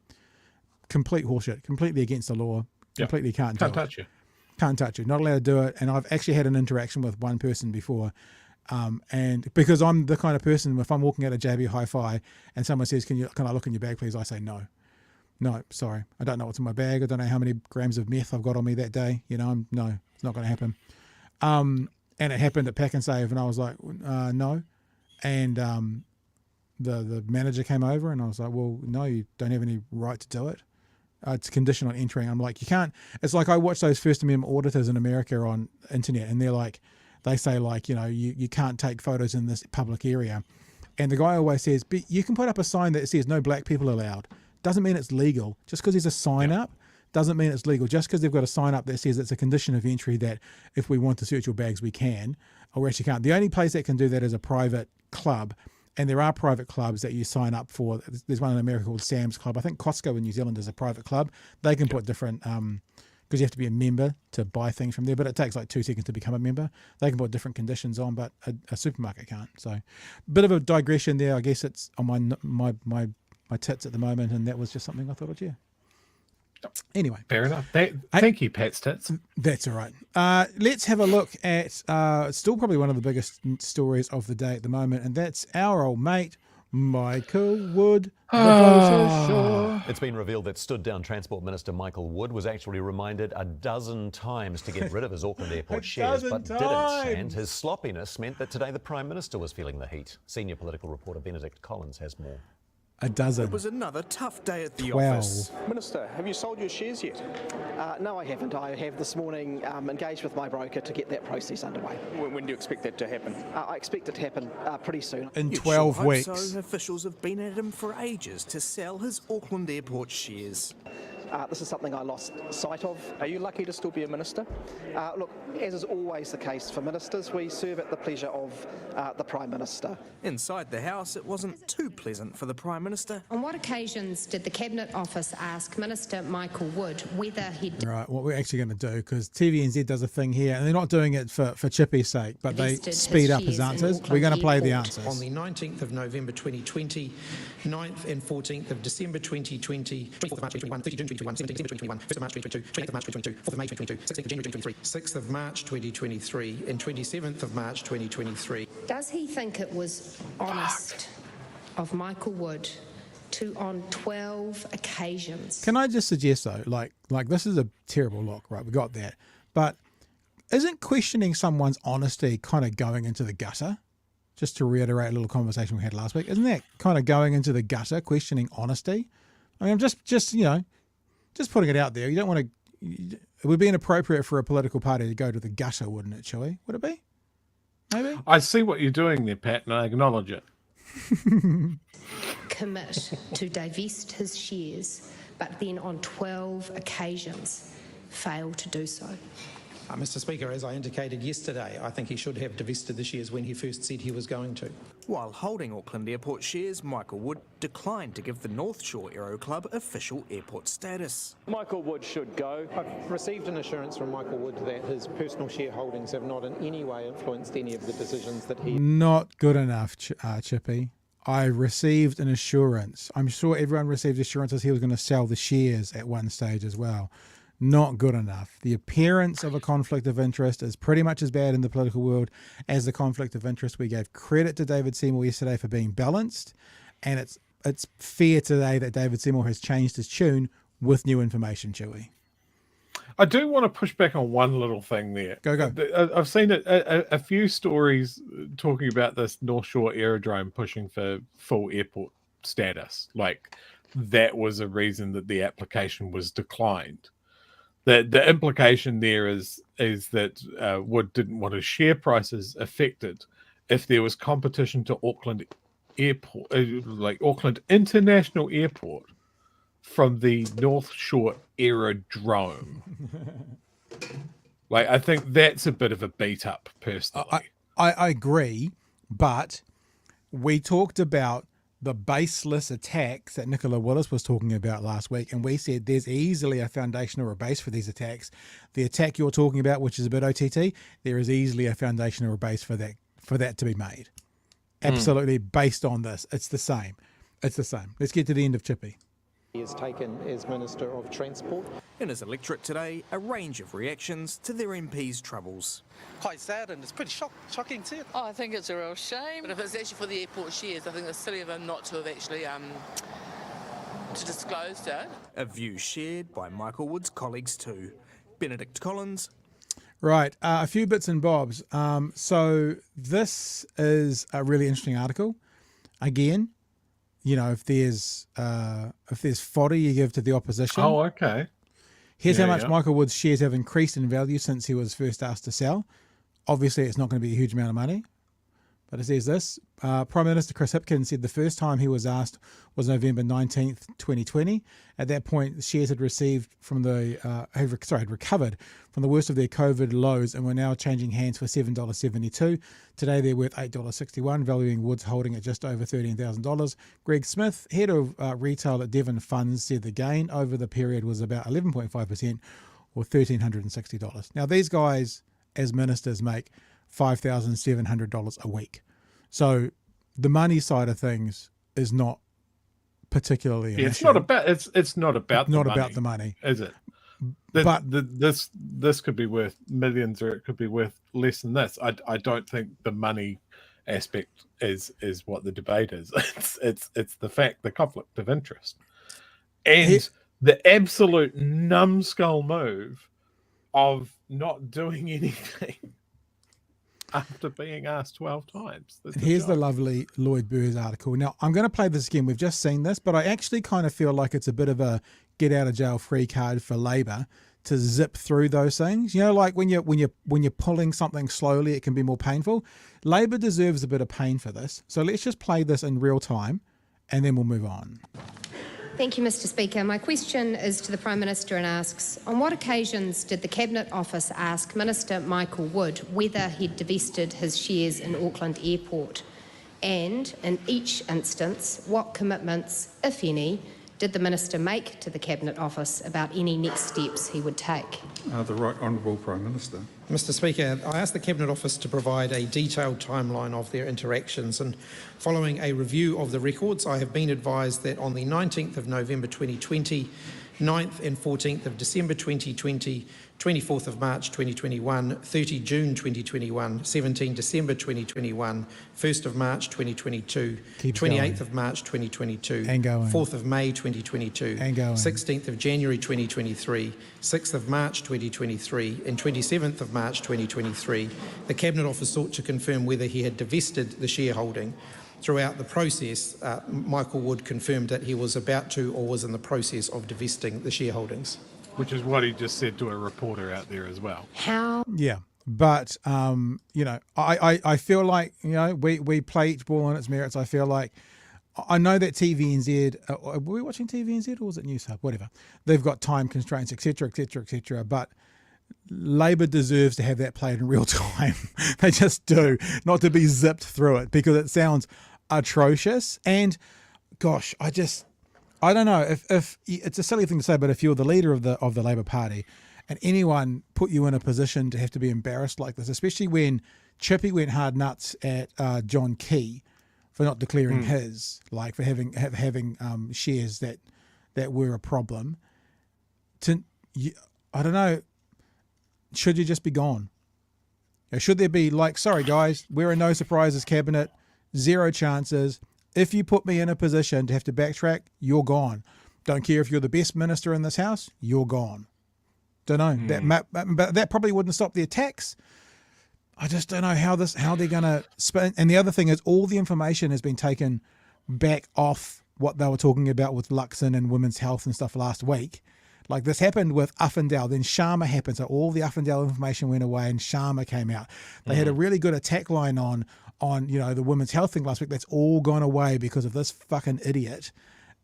Complete horseshit, completely against the law, completely can't touch you. Can't touch you, not allowed to do it. And I've actually had an interaction with one person before, and because I'm the kind of person, if I'm walking out of JB Hi-Fi and someone says, can I look in your bag please, I say no, sorry, I don't know what's in my bag, I don't know how many grams of meth I've got on me that day, no, it's not going to happen. And it happened at Pack and Save, and I was like, no. And the manager came over, and I was like, well, no, you don't have any right to do it. It's a condition on entering. I'm like, you can't. It's like I watch those First Amendment auditors in America on internet, and they say you can't take photos in this public area. And the guy always says, but you can put up a sign that says no black people allowed. Doesn't mean it's legal. Just because there's a sign up doesn't mean it's legal. Just because they've got a sign up that says it's a condition of entry that if we want to search your bags, we can, or we actually can't. The only place that can do that is a private club, and there are private clubs that you sign up for. There's one in America called Sam's Club. I think Costco in New Zealand is a private club. They can put different, because you have to be a member to buy things from there, but it takes like 2 seconds to become a member. They can put different conditions on, but a supermarket can't. So, bit of a digression there. I guess it's on my tits at the moment, and that was just something I thought I'd share. Anyway, fair enough. Thank you, Pat's tits. That's all right. Let's have a look at still probably one of the biggest stories of the day at the moment, and that's our old mate Michael Wood, the closest shore. It's been revealed that stood-down Transport Minister Michael Wood was actually reminded a dozen times to get rid of his Auckland Airport shares, but didn't. And his sloppiness meant that today the Prime Minister was feeling the heat. Senior political reporter Benedict Collins has more. A dozen. It was another tough day at the 12. office. Minister, have you sold your shares yet? No, I haven't. I have this morning engaged with my broker to get that process underway. When do you expect that to happen? I expect it to happen pretty soon. In You'd 12 sure hope weeks. So officials have been at him for ages to sell his Auckland Airport shares. This is something I lost sight of. Are you lucky to still be a minister? Look, as is always the case for ministers, we serve at the pleasure of the Prime Minister. Inside the House, it wasn't too pleasant for the Prime Minister. On what occasions did the Cabinet Office ask Minister Michael Wood whether he'd Right, what we're actually going to do, because TVNZ does a thing here, and they're not doing it for Chippy's sake, but they Invested his speed up his shares in answers. Auckland We're going to play the Airport. answers. On the 19th of November 2020, 9th and 14th of December 2020, 24th of March 2021, 30th of June 2021, 17th of December 2021, 1st of March 2022, 28th of March 2022, 4th of May 2022, 16th of January 2023, 6th of March 2023, and 27th of March 2023. Does he think it was honest of Michael Wood to, on 12 occasions, Can I just suggest, though, like this is a terrible look, right? We got that. But isn't questioning someone's honesty kind of going into the gutter? Just to reiterate a little conversation we had last week. Isn't that kind of going into the gutter, questioning honesty? I mean, I'm just putting it out there. You don't want to... It would be inappropriate for a political party to go to the gutter, wouldn't it, Chewy? Would it be? Maybe? I see what you're doing there, Pat, and I acknowledge it. commit to divest his shares, but then on 12 occasions fail to do so? Mr. Speaker, as I indicated yesterday, I think he should have divested the shares when he first said he was going to. While holding Auckland Airport shares, Michael Wood declined to give the North Shore Aero Club official airport status. Michael Wood should go. I've received an assurance from Michael Wood that his personal shareholdings have not in any way influenced any of the decisions that he... Not good enough, Chippy. I received an assurance. I'm sure everyone received assurances he was going to sell the shares at one stage as well. Not good enough. The appearance of a conflict of interest is pretty much as bad in the political world as the conflict of interest. We gave credit to David Seymour yesterday for being balanced, and it's fair today that David Seymour has changed his tune with new information, Chewy. I do want to push back on one little thing there. Go. I've seen a few stories talking about this North Shore Aerodrome pushing for full airport status. Like, that was a reason that the application was declined. The implication there is that Wood didn't want his share prices affected if there was competition to Auckland Airport, like Auckland International Airport, from the North Shore Aerodrome. Like, I think that's a bit of a beat up, personally. I agree, but we talked about the baseless attacks that Nicola Willis was talking about last week, and we said there's easily a foundation or a base for these attacks. The attack you're talking about, which is a bit OTT, there is easily a foundation or a base for that to be made. Absolutely, based on this. It's the same. Let's get to the end of Chippy. He is taken as Minister of Transport. In his electorate today, a range of reactions to their MP's troubles. Quite sad, and it's pretty shocking too. Oh, I think it's a real shame. But if it's actually for the airport shares, I think it's silly of them not to have actually to disclose that. A view shared by Michael Wood's colleagues too. Benedict Collins. Right, a few bits and bobs. So this is a really interesting article. Again, you know, if there's fodder you give to the opposition. Oh, okay. Here's how much Michael Wood's shares have increased in value since he was first asked to sell. Obviously, it's not going to be a huge amount of money. But it says this. Prime Minister Chris Hipkins said the first time he was asked was November 19th, 2020. At that point, the shares had had recovered from the worst of their COVID lows and were now changing hands for $7.72. Today, they're worth $8.61, valuing Wood's holding at just over $13,000. Greg Smith, head of retail at Devon Funds, said the gain over the period was about 11.5% or $1,360. Now, these guys, as ministers, make $5,700 a week. So the money side of things is not particularly an it's issue. not about the money, is it? But this could be worth millions, or it could be worth less than this. I don't think the money aspect is what the debate is. It's the conflict of interest, and the absolute numbskull move of not doing anything after being asked 12 times. Here's the lovely Lloyd Burr's article. Now, I'm going to play this again. We've just seen this, but I actually kind of feel like it's a bit of a get out of jail free card for Labor to zip through those things. You know, like when you're pulling something slowly, it can be more painful. Labor deserves a bit of pain for this. So let's just play this in real time and then we'll move on. Thank you, Mr. Speaker. My question is to the Prime Minister and asks, on what occasions did the Cabinet Office ask Minister Michael Wood whether he'd divested his shares in Auckland Airport? And in each instance, what commitments, if any, did the Minister make to the Cabinet Office about any next steps he would take? The Right Honourable Prime Minister. Mr. Speaker, I asked the Cabinet Office to provide a detailed timeline of their interactions, and following a review of the records, I have been advised that on the 19th of November 2020, 9th and 14th of December 2020, 24th of March 2021, 30 June 2021, 17 December 2021, 1st of March 2022, 28th of March 2022, 4th of May 2022, 16th of January 2023, 6th of March 2023 and 27th of March 2023, the Cabinet Office sought to confirm whether he had divested the shareholding. Throughout the process, Michael Wood confirmed that he was about to or was in the process of divesting the shareholdings. Which is what he just said to a reporter out there as well. How? Yeah. But, you know, I feel like, you know, we play each ball on its merits. I feel like, I know that TVNZ, were we watching TVNZ or was it News Hub? Whatever. They've got time constraints, etc., etc., etc. But Labor deserves to have that played in real time. They just do, not to be zipped through it because it sounds atrocious. And gosh, I don't know if it's a silly thing to say, but if you're the leader of the Labor Party and anyone put you in a position to have to be embarrassed like this, especially when Chippy went hard nuts at John Key for not declaring his, like for having shares that were a problem. I don't know. Should you just be gone? Or should there be like, sorry guys, we're a no surprises cabinet, zero chances. If you put me in a position to have to backtrack, you're gone. Don't care if you're the best minister in this house, you're gone. Don't know. But that probably wouldn't stop the attacks. I just don't know how they're going to spin. And the other thing is all the information has been taken back off what they were talking about with Luxon and women's health and stuff last week. Like this happened with Uffindale, then Sharma happened. So all the Uffindale information went away and Sharma came out. They had a really good attack line on, you know, the women's health thing last week. That's all gone away because of this fucking idiot.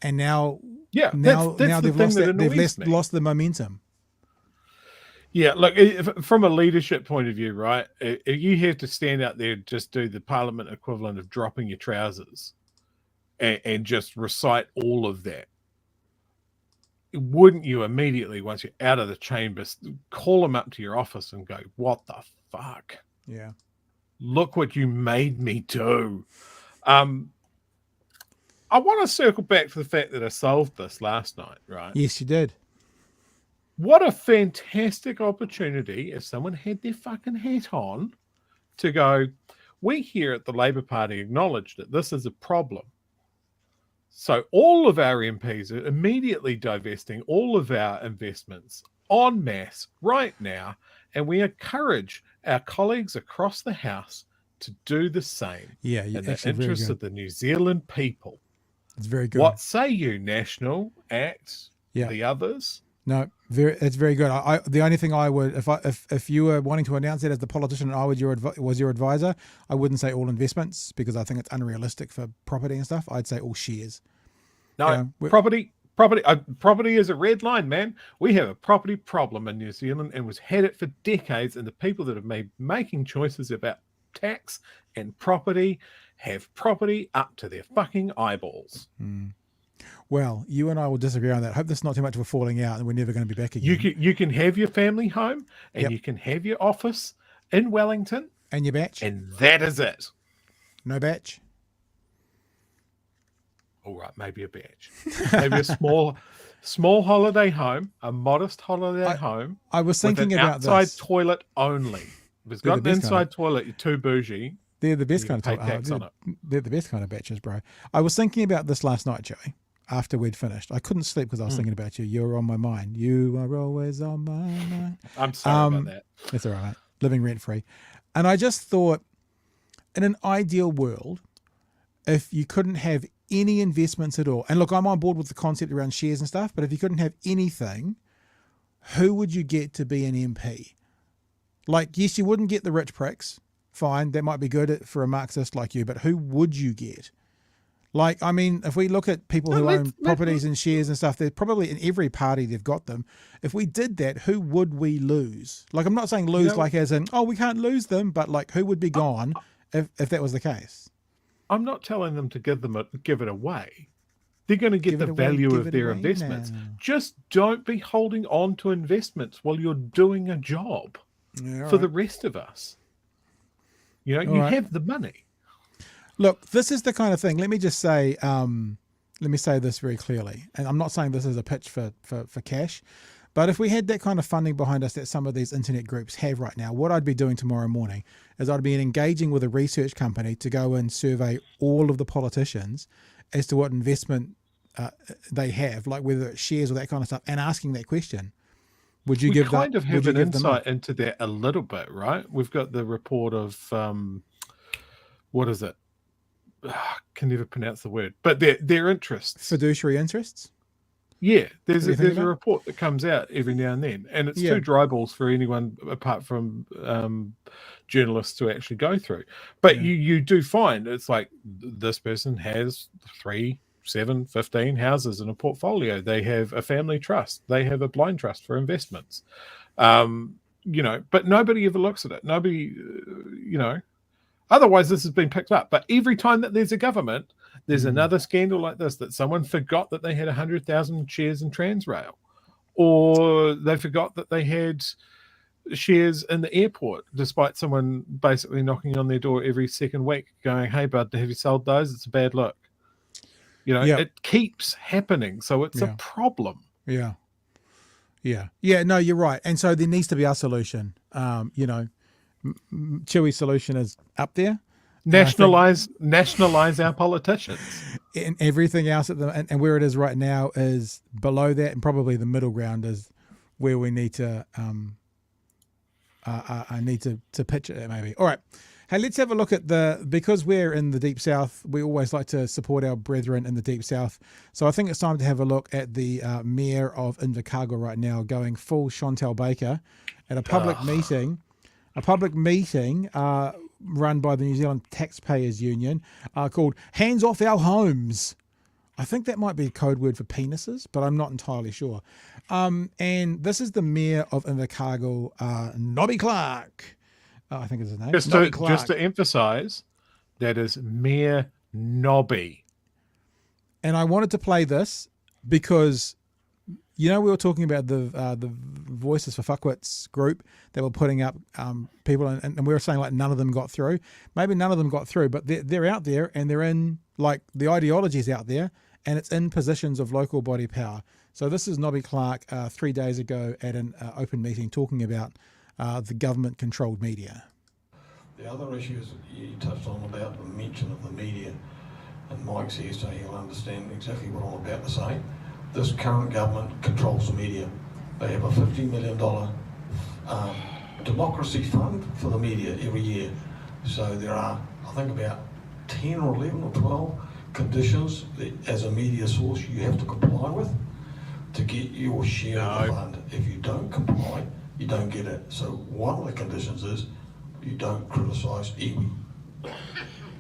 And now, now they've lost the momentum. Yeah, look, from a leadership point of view, right, if you have to stand out there and just do the Parliament equivalent of dropping your trousers and just recite all of that, wouldn't you immediately, once you're out of the chamber, call them up to your office and go, what the fuck? Yeah. Look what you made me do. I want to circle back to the fact that I solved this last night, right? Yes, you did. What a fantastic opportunity if someone had their fucking hat on to go, we here at the Labor Party acknowledge that this is a problem. So all of our MPs are immediately divesting all of our investments en masse right now, and we encourage our colleagues across the House to do the same in the interest of the New Zealand people. It's very good. What say you, National, ACT, the others? No, it's very good. The only thing I would, if you were wanting to announce it as the politician and I was your advisor, I wouldn't say all investments because I think it's unrealistic for property and stuff. I'd say all shares. No, property is a red line, man. We have a property problem in New Zealand and was had it for decades. And the people that have made making choices about tax and property have property up to their fucking eyeballs. Well, you and I will disagree on that. I hope this is not too much of a falling out and we're never going to be back again. You can have your family home and you can have your office in Wellington. And your batch. And that is it. No batch? All right, maybe a batch. Maybe a small holiday home, a modest holiday home. I was thinking with an about outside this. toilet only. If it's got an inside toilet, you're too bougie. They're the best You kind pay of tax on it. They're the best kind of batches, bro. I was thinking about this last night, Joey. After we'd finished, I couldn't sleep because I was thinking about you. You were on my mind. You are always on my mind. I'm sorry about that. That's all right, mate. Living rent free. And I just thought, in an ideal world, if you couldn't have any investments at all, and look, I'm on board with the concept around shares and stuff, but if you couldn't have anything, who would you get to be an MP? Like, yes, you wouldn't get the rich pricks. Fine, that might be good for a Marxist like you, but who would you get? Like, I mean, if we look at people who own properties and shares and stuff, they're probably in every party they've got them. If we did that, who would we lose? Like, I'm not saying lose like as in, oh, we can't lose them, but like who would be gone if that was the case? I'm not telling them to give it away. They're going to get the value of their investments. Just don't be holding on to investments while you're doing a job for the rest of us. You know, you have the money. Look, this is the kind of thing. Let me just say, this very clearly, and I'm not saying this is a pitch for cash, but if we had that kind of funding behind us that some of these internet groups have right now, what I'd be doing tomorrow morning is I'd be engaging with a research company to go and survey all of the politicians as to what investment they have, like whether it's shares or that kind of stuff, and asking that question. Would you give kind of have an insight into that a little bit, right? We've got the report of what is it? Can never pronounce the word, but their interests, fiduciary interests. Yeah, there's a report that comes out every now and then, and it's too dry balls for anyone apart from journalists to actually go through. But you do find it's like this person has 3, 7, 15 houses in a portfolio. They have a family trust. They have a blind trust for investments. You know, but nobody ever looks at it. Nobody, you know. Otherwise, this has been picked up. But every time that there's a government, there's another scandal like this, that someone forgot that they had 100,000 shares in Transrail, or they forgot that they had shares in the airport, despite someone basically knocking on their door every second week going, hey, bud, have you sold those? It's a bad look. You know, it keeps happening. So it's a problem. Yeah, no, you're right. And so there needs to be a solution. You know, Chewy's solution is up there. Nationalize our politicians. And everything else and where it is right now is below that, and probably the middle ground is where we need to pitch it maybe. All right. Hey, let's have a look at because we're in the Deep South, we always like to support our brethren in the Deep South. So I think it's time to have a look at the Mayor of Invercargill right now going full Chantal Baker at a public meeting. A public meeting run by the New Zealand Taxpayers Union called Hands Off Our Homes. I think that might be a code word for penises, but I'm not entirely sure. And this is the Mayor of Invercargill, Nobby Clark. I think is his name. Just to emphasise, that is Mayor Nobby. And I wanted to play this because, you know, we were talking about the Voices for Fuckwits group that were putting up people, and we were saying like none of them got through. Maybe none of them got through, but they're out there, and they're in, like, the ideology's out there, and it's in positions of local body power. So this is Nobby Clark 3 days ago at an open meeting talking about the government-controlled media. The other issues you touched on about the mention of the media, and Mike's here, so he'll understand exactly what I'm about to say. This current government controls the media. They have a $50 million democracy fund for the media every year. So there are, I think, about 10 or 11 or 12 conditions that, as a media source, you have to comply with to get your share of the fund. If you don't comply, you don't get it. So one of the conditions is you don't criticise iwi,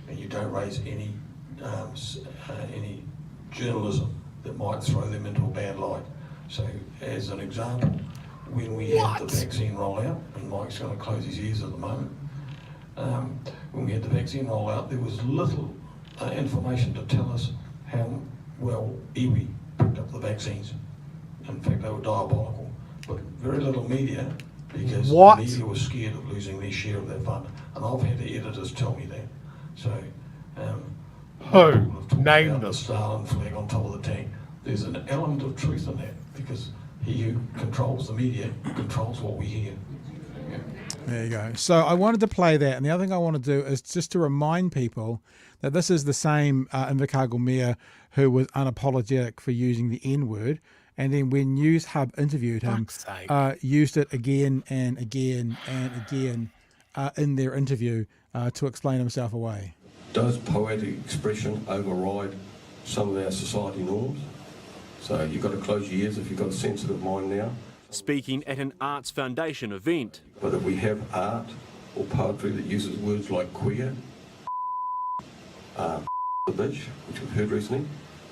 and you don't raise any journalism that might throw them into a bad light. So as an example, when we had the vaccine rollout, and Mike's going to close his ears at the moment, when we had the vaccine rollout, there was little information to tell us how well iwi picked up the vaccines. In fact, they were diabolical, but very little media, because the media was scared of losing their share of that fund. And I've had the editors tell me that. So, name them. The Stalin flag on top of the tank. There's an element of truth in that, because he who controls the media controls what we hear. There you go. So I wanted to play that, and the other thing I want to do is just to remind people that this is the same Invercargill mayor who was unapologetic for using the N-word, and then when News Hub interviewed him, used it again and again and again in their interview to explain himself away. Does poetic expression override some of our society norms? So you've got to close your ears if you've got a sensitive mind now. Speaking at an Arts Foundation event. But if we have art or poetry that uses words like queer, the bitch, which we've heard recently,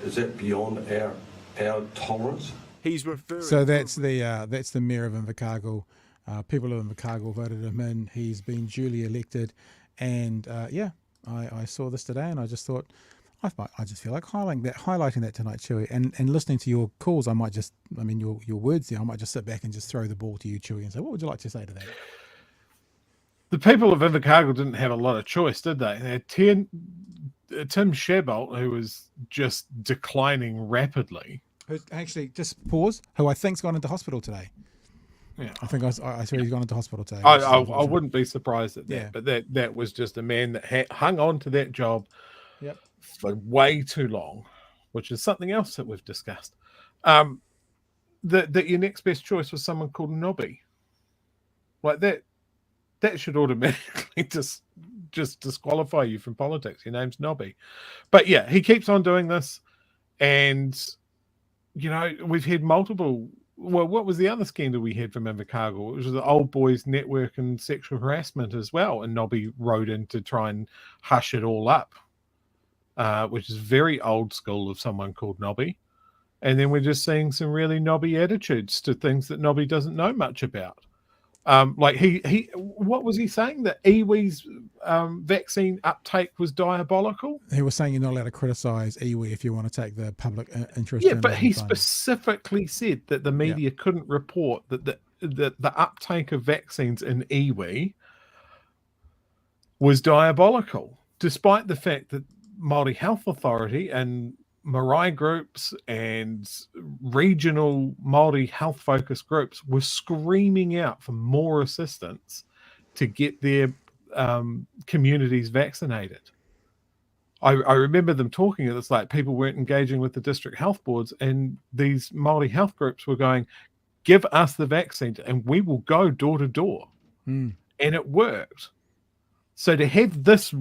is that beyond our tolerance? He's referring. So that's the mayor of Invercargill. People of Invercargill voted him in. He's been duly elected, and I saw this today, and I just thought, I just feel like highlighting that tonight, Chewy, and listening to your calls. I might just, your words there. I might just sit back and just throw the ball to you, Chewy, and say, what would you like to say to that? The people of Invercargill didn't have a lot of choice, did they? They had Tim Shebolt, who was just declining rapidly. Actually, just pause. Who I think's gone into hospital today. Yeah, I think I saw he's gone into hospital today. I wouldn't be surprised at that. Yeah. But that was just a man that hung on to that job. Yep. For way too long, which is something else that we've discussed. That your next best choice was someone called Nobby. Like that should automatically just disqualify you from politics. Your name's Nobby. But yeah, he keeps on doing this, and we've had multiple. Well, what was the other scandal we had from Invercargill? It was the Old Boys Network and sexual harassment as well, and Nobby rode in to try and hush it all up. Which is very old school of someone called Nobby. And then we're just seeing some really Nobby attitudes to things that Nobby doesn't know much about. Like he what was he saying? That iwi's vaccine uptake was diabolical? He was saying you're not allowed to criticise iwi if you want to take the public interest. Yeah, but he specifically said that the media couldn't report that the uptake of vaccines in iwi was diabolical, despite the fact that Māori Health Authority and marae groups and regional Māori health focused groups were screaming out for more assistance to get their communities vaccinated. I remember them talking, it's like people weren't engaging with the district health boards, and these Māori health groups were going, give us the vaccine and we will go door to door. And it worked. So to have this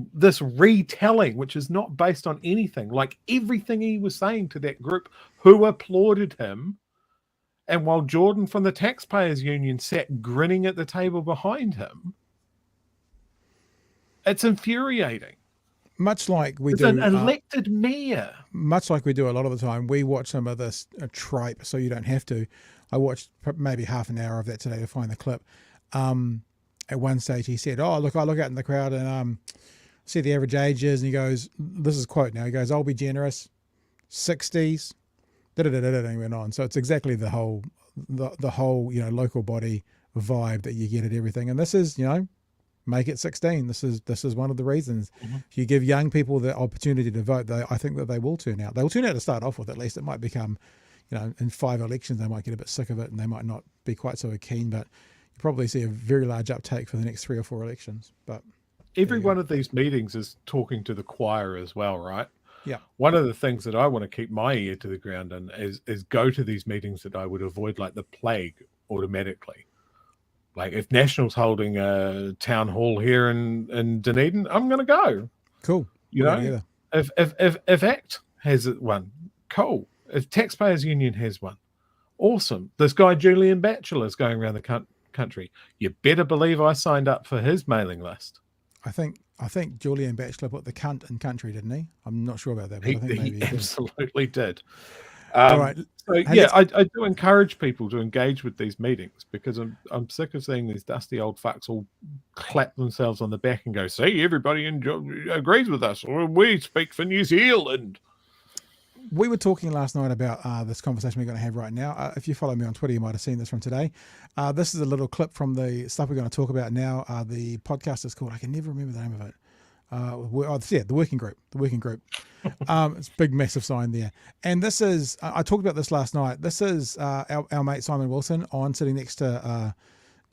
retelling, which is not based on anything, like everything he was saying to that group who applauded him, and while Jordan from the Taxpayers Union sat grinning at the table behind him, it's infuriating. Much like we do an elected mayor. Much like we do a lot of the time, we watch some of this tripe, so you don't have to. I watched maybe half an hour of that today to find the clip. At one stage he said, I look out in the crowd and see the average ages, and he goes, this is a quote now, he goes, I'll be generous, 60s, and he went on. So it's exactly the whole local body vibe that you get at everything. And this is, make it 16. This is one of the reasons. If you give young people the opportunity to vote, I think that they will turn out. They will turn out to start off with. At least it might become, in 5 elections they might get a bit sick of it and they might not be quite so keen, but you probably see a very large uptake for the next 3 or 4 elections. But every one of these meetings is talking to the choir as well, right? Yeah. One of the things that I want to keep my ear to the ground in is go to these meetings that I would avoid like the plague automatically. Like if National's holding a town hall here in Dunedin, I'm going to go. Cool. If ACT has one, cool. If Taxpayers Union has one, awesome. This guy Julian Batchelor is going around the country. You better believe I signed up for his mailing list. I think Julian Batchelor put the cunt in country, didn't he? I'm not sure about that, but I think maybe he absolutely did. All right. So yeah, I do encourage people to engage with these meetings because I'm sick of seeing these dusty old fucks all clap themselves on the back and go, see, everybody agrees with us. We speak for New Zealand. We were talking last night about this conversation we're going to have right now. If you follow me on Twitter, you might have seen this from today. This is a little clip from the stuff we're going to talk about now. The podcast is called, I can never remember the name of it. The working group. It's a big, massive sign there. And this is, I talked about this last night. This is our mate Simon Wilson sitting next to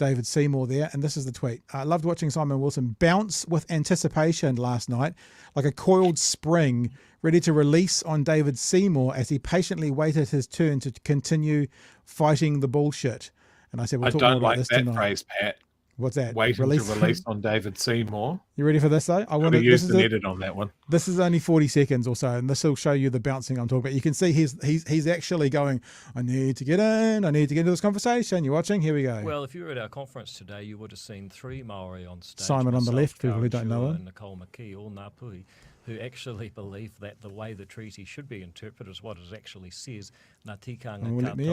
David Seymour there, and this is the tweet. I loved watching Simon Wilson bounce with anticipation last night, like a coiled spring, ready to release on David Seymour as he patiently waited his turn to continue fighting the bullshit. And I said, we'll talk more about this tonight. I don't like that phrase, Pat. What's that? Waiting to release on David Seymour. You ready for this though? I want to use an edit on that one. This is only 40 seconds or so, and this will show you the bouncing I'm talking about. You can see he's actually going, I need to get in, I need to get into this conversation. You watching? Here we go. Well, if you were at our conference today, you would have seen 3 Maori on stage. Simon on the left, people who don't know him. And Nicole McKee, all Ngāpuhi, who actually believe that the way the treaty should be interpreted is what it actually says. Ngā tikanga Let me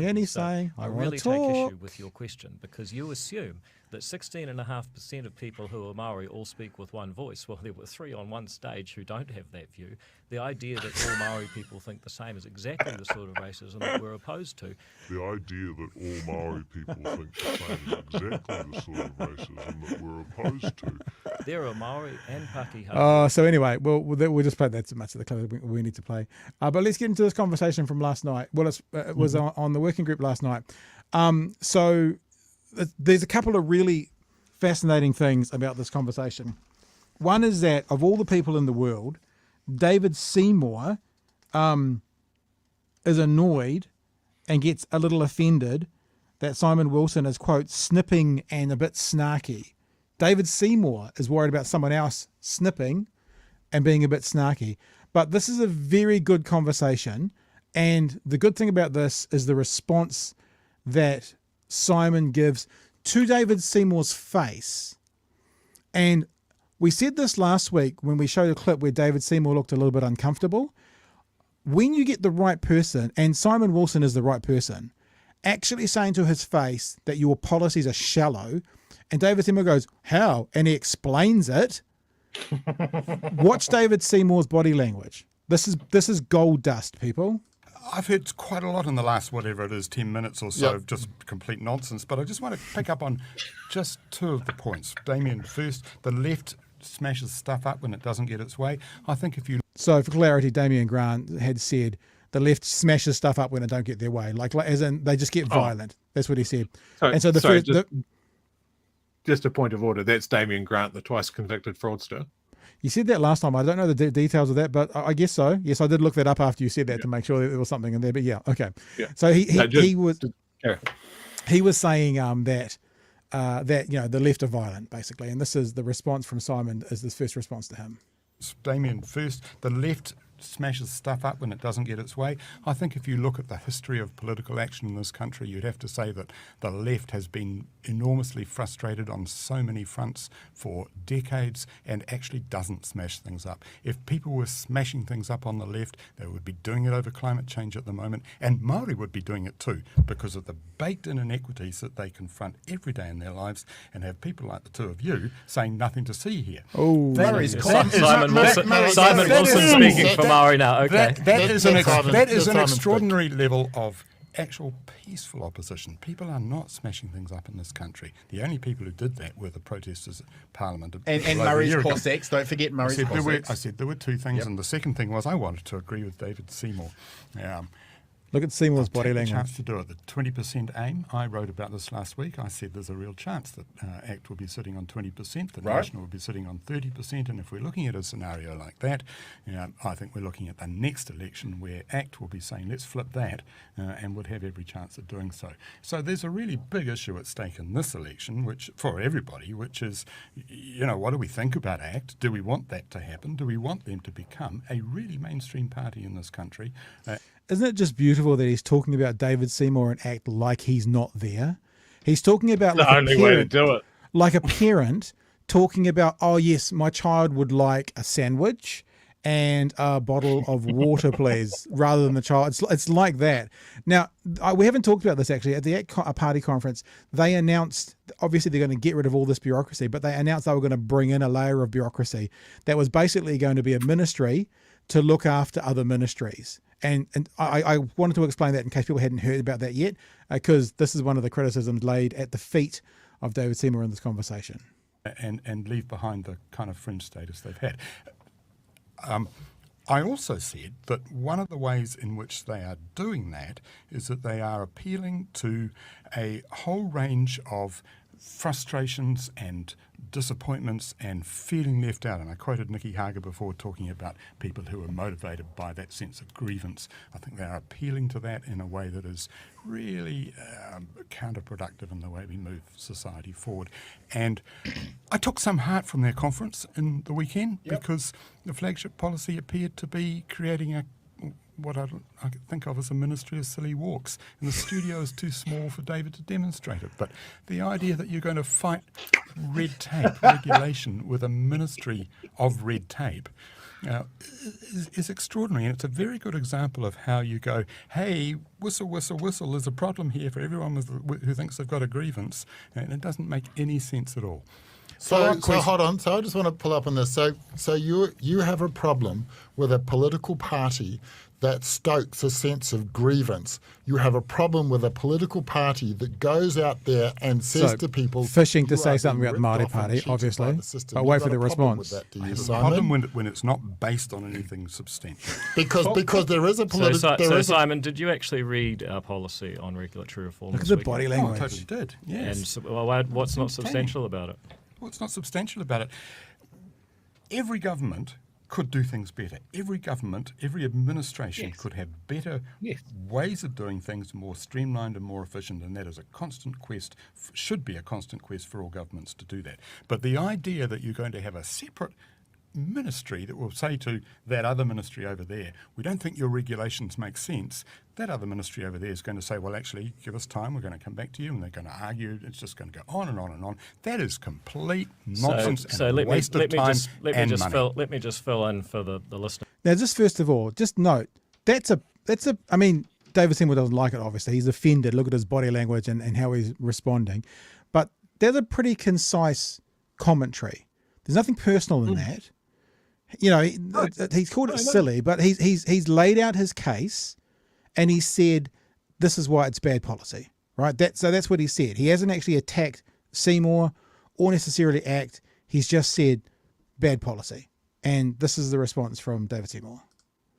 in, he's saying, I really take issue with your question, because you assume that 16.5% of people who are Maori all speak with one voice. Well, there were 3 on one stage who don't have that view. The idea that all Maori people think the same is exactly the sort of racism that we're opposed to. The idea that all Maori people think the same is exactly the sort of racism that we're opposed to. There are Maori and Pakeha. So anyway, we'll just play that so much of the clip we need to play. But let's get into this conversation from last night. Well, it was on the working group last night. So there's a couple of really fascinating things about this conversation. One is that of all the people in the world, David Seymour is annoyed and gets a little offended that Simon Wilson is, quote, snipping and a bit snarky. David Seymour is worried about someone else snipping and being a bit snarky. But this is a very good conversation. And the good thing about this is the response that Simon gives to David Seymour's face. And we said this last week when we showed a clip where David Seymour looked a little bit uncomfortable. When you get the right person, and Simon Wilson is the right person, actually saying to his face that your policies are shallow, and David Seymour goes, how? And he explains it. Watch David Seymour's body language. This is gold dust, people. I've heard quite a lot in the last, whatever it is, 10 minutes or so of just complete nonsense, but I just want to pick up on just 2 of the points. Damien, first, the left smashes stuff up when it doesn't get its way. I think if you... So for clarity, Damien Grant had said the left smashes stuff up when it don't get their way, like as in they just get violent. That's what he said. Just a point of order, that's Damien Grant, the twice convicted fraudster. You said that last time. I don't know the details of that, but I guess so. Yes, I did look that up after you said that to make sure that there was something in there. But yeah, okay. Yeah. So he was saying that the left are violent, basically, and this is the response from Simon. Is this first response to him? Damien, first, the left smashes stuff up when it doesn't get its way. I think if you look at the history of political action in this country, you'd have to say that the left has been enormously frustrated on so many fronts for decades and actually doesn't smash things up. If people were smashing things up on the left, they would be doing it over climate change at the moment, and Māori would be doing it too because of the baked-in inequities that they confront every day in their lives, and have people like the 2 of you saying nothing to see here. Oh, Simon Wilson speaking for Maori now. Okay, that is an extraordinary level of actual peaceful opposition. People are not smashing things up in this country. The only people who did that were the protesters at Parliament. And Murray's Cossacks. Don't forget Murray's Cossacks. I said there were 2 things, and the second thing was I wanted to agree with David Seymour. Look at Seymour's body language. Chance to do it. The 20% aim. I wrote about this last week. I said there's a real chance that ACT will be sitting on 20%, the National will be sitting on 30%, and if we're looking at a scenario like that, I think we're looking at the next election where ACT will be saying let's flip that, and would have every chance of doing so. So there's a really big issue at stake in this election, which for everybody, which is, what do we think about ACT? Do we want that to happen? Do we want them to become a really mainstream party in this country? Isn't it just beautiful that he's talking about David Seymour and ACT like he's not there? He's talking about the only way to do it. Like a parent talking about, oh yes, my child would like a sandwich and a bottle of water, please, rather than the child. It's like that. Now, we haven't talked about this actually. At the ACT party conference, they announced, obviously they're going to get rid of all this bureaucracy, but they announced they were going to bring in a layer of bureaucracy that was basically going to be a ministry to look after other ministries. And I wanted to explain that in case people hadn't heard about that yet, because this is one of the criticisms laid at the feet of David Seymour in this conversation. And leave behind the kind of fringe status they've had. I also said that one of the ways in which they are doing that is that they are appealing to a whole range of frustrations and disappointments and feeling left out. And I quoted Nikki Hager before talking about people who are motivated by that sense of grievance. I think they are appealing to that in a way that is really counterproductive in the way we move society forward. And I took some heart from their conference in the weekend because the flagship policy appeared to be creating what I think of as a ministry of silly walks. And the studio is too small for David to demonstrate it. But the idea that you're going to fight red tape regulation with a ministry of red tape is extraordinary. And it's a very good example of how you go, hey, whistle, whistle, whistle, there's a problem here for everyone who thinks they've got a grievance. And it doesn't make any sense at all. So hold on. So I just want to pull up on this. So you have a problem with a political party that stokes a sense of grievance. You have a problem with a political party that goes out there and says to people... Fishing to say something about the Māori Party, obviously, but wait for the response. I have a problem when it's not based on anything substantial. Because there is a political... So Simon, did you actually read our policy on regulatory reform? Look at the body language. Oh, I totally did, yes. And so, what's not substantial about it? What's not substantial about it? Every government could do things better. Every government, every administration could have better ways of doing things, more streamlined and more efficient, and that is a constant quest, should be a constant quest for all governments to do that. But the idea that you're going to have a separate ministry that will say to that other ministry over there, we don't think your regulations make sense, that other ministry over there is going to say, well, actually, give us time, we're going to come back to you, and they're going to argue. It's just going to go on and on and on. That is complete nonsense and a waste of time and money. Let me just fill in for the listener. Now, just first of all, just note, I mean, David Seymour doesn't like it, obviously. He's offended. Look at his body language and how he's responding. But there's a pretty concise commentary. There's nothing personal in that. You know, he's called it silly, but he's laid out his case, and he said this is why it's bad policy, right? So that's what he said. He hasn't actually attacked Seymour or necessarily ACT. He's just said bad policy, and this is the response from David Seymour.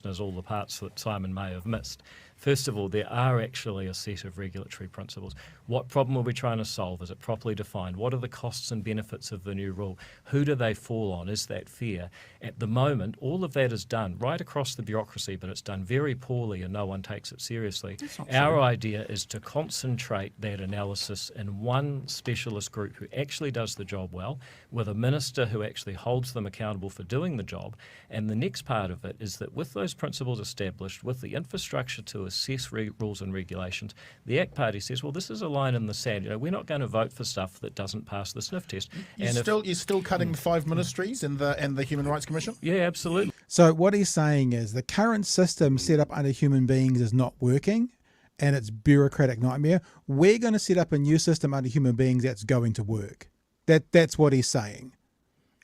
There's all the parts that Simon may have missed. First of all, there are actually a set of regulatory principles. What problem are we trying to solve? Is it properly defined? What are the costs and benefits of the new rule? Who do they fall on? Is that fair? At the moment, all of that is done right across the bureaucracy, but it's done very poorly and no one takes it seriously. Our idea is to concentrate that analysis in one specialist group who actually does the job well, with a minister who actually holds them accountable for doing the job. And the next part of it is that with those principles established, with the infrastructure to assess rules and regulations, the ACT Party says, well, this is a line in the sand. You know, we're not going to vote for stuff that doesn't pass the sniff test. You're still cutting the 5 ministries and the Human Rights Commission? Yeah, absolutely. So what he's saying is the current system set up under human beings is not working, and it's bureaucratic nightmare. We're going to set up a new system under human beings that's going to work. That's what he's saying.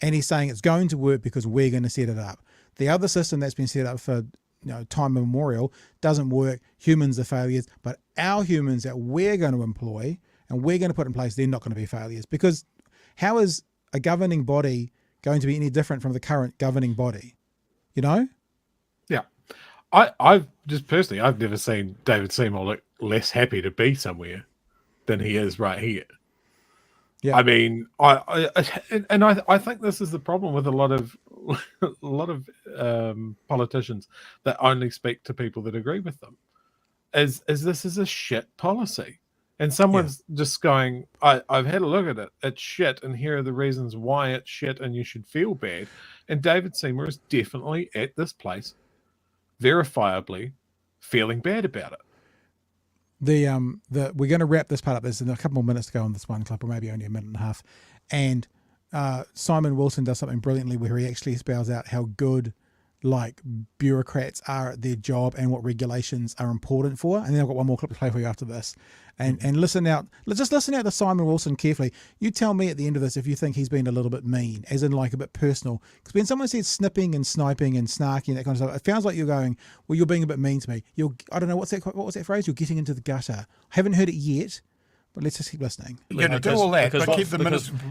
And he's saying it's going to work because we're going to set it up. The other system that's been set up for time immemorial doesn't work. Humans are failures, but our humans that we're going to employ and we're going to put in place, they're not going to be failures. Because how is a governing body going to be any different from the current governing body? You know? Yeah. I've just personally, I've never seen David Seymour look less happy to be somewhere than he is right here. Yeah. I mean, I think this is the problem with a lot of politicians that only speak to people that agree with them. Is this is a shit policy, and someone's just going, I've had a look at it. It's shit, and here are the reasons why it's shit, and you should feel bad. And David Seymour is definitely at this place, verifiably feeling bad about it. We're going to wrap this part up. There's a couple more minutes to go on this one clip, or maybe only a minute and a half. And Simon Wilson does something brilliantly where he actually spells out how good bureaucrats are at their job and what regulations are important for. And then I've got one more clip to play for you after this. And listen out. Just listen out to Simon Wilson carefully. You tell me at the end of this if you think he's been a little bit mean, as in a bit personal. Because when someone says snipping and sniping and snarky and that kind of stuff, it sounds like you're going, well, you're being a bit mean to me. I don't know, what was that phrase? You're getting into the gutter. I haven't heard it yet, But let's just keep listening. Do all that, but keep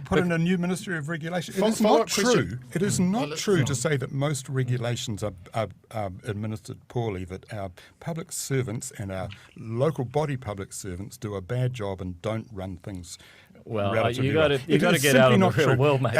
put in a new Ministry of Regulation. It is not true. It is not true to say that most regulations are administered poorly, that our public servants and our local body public servants do a bad job and don't run things. Well, you got to get out in the real world, mate.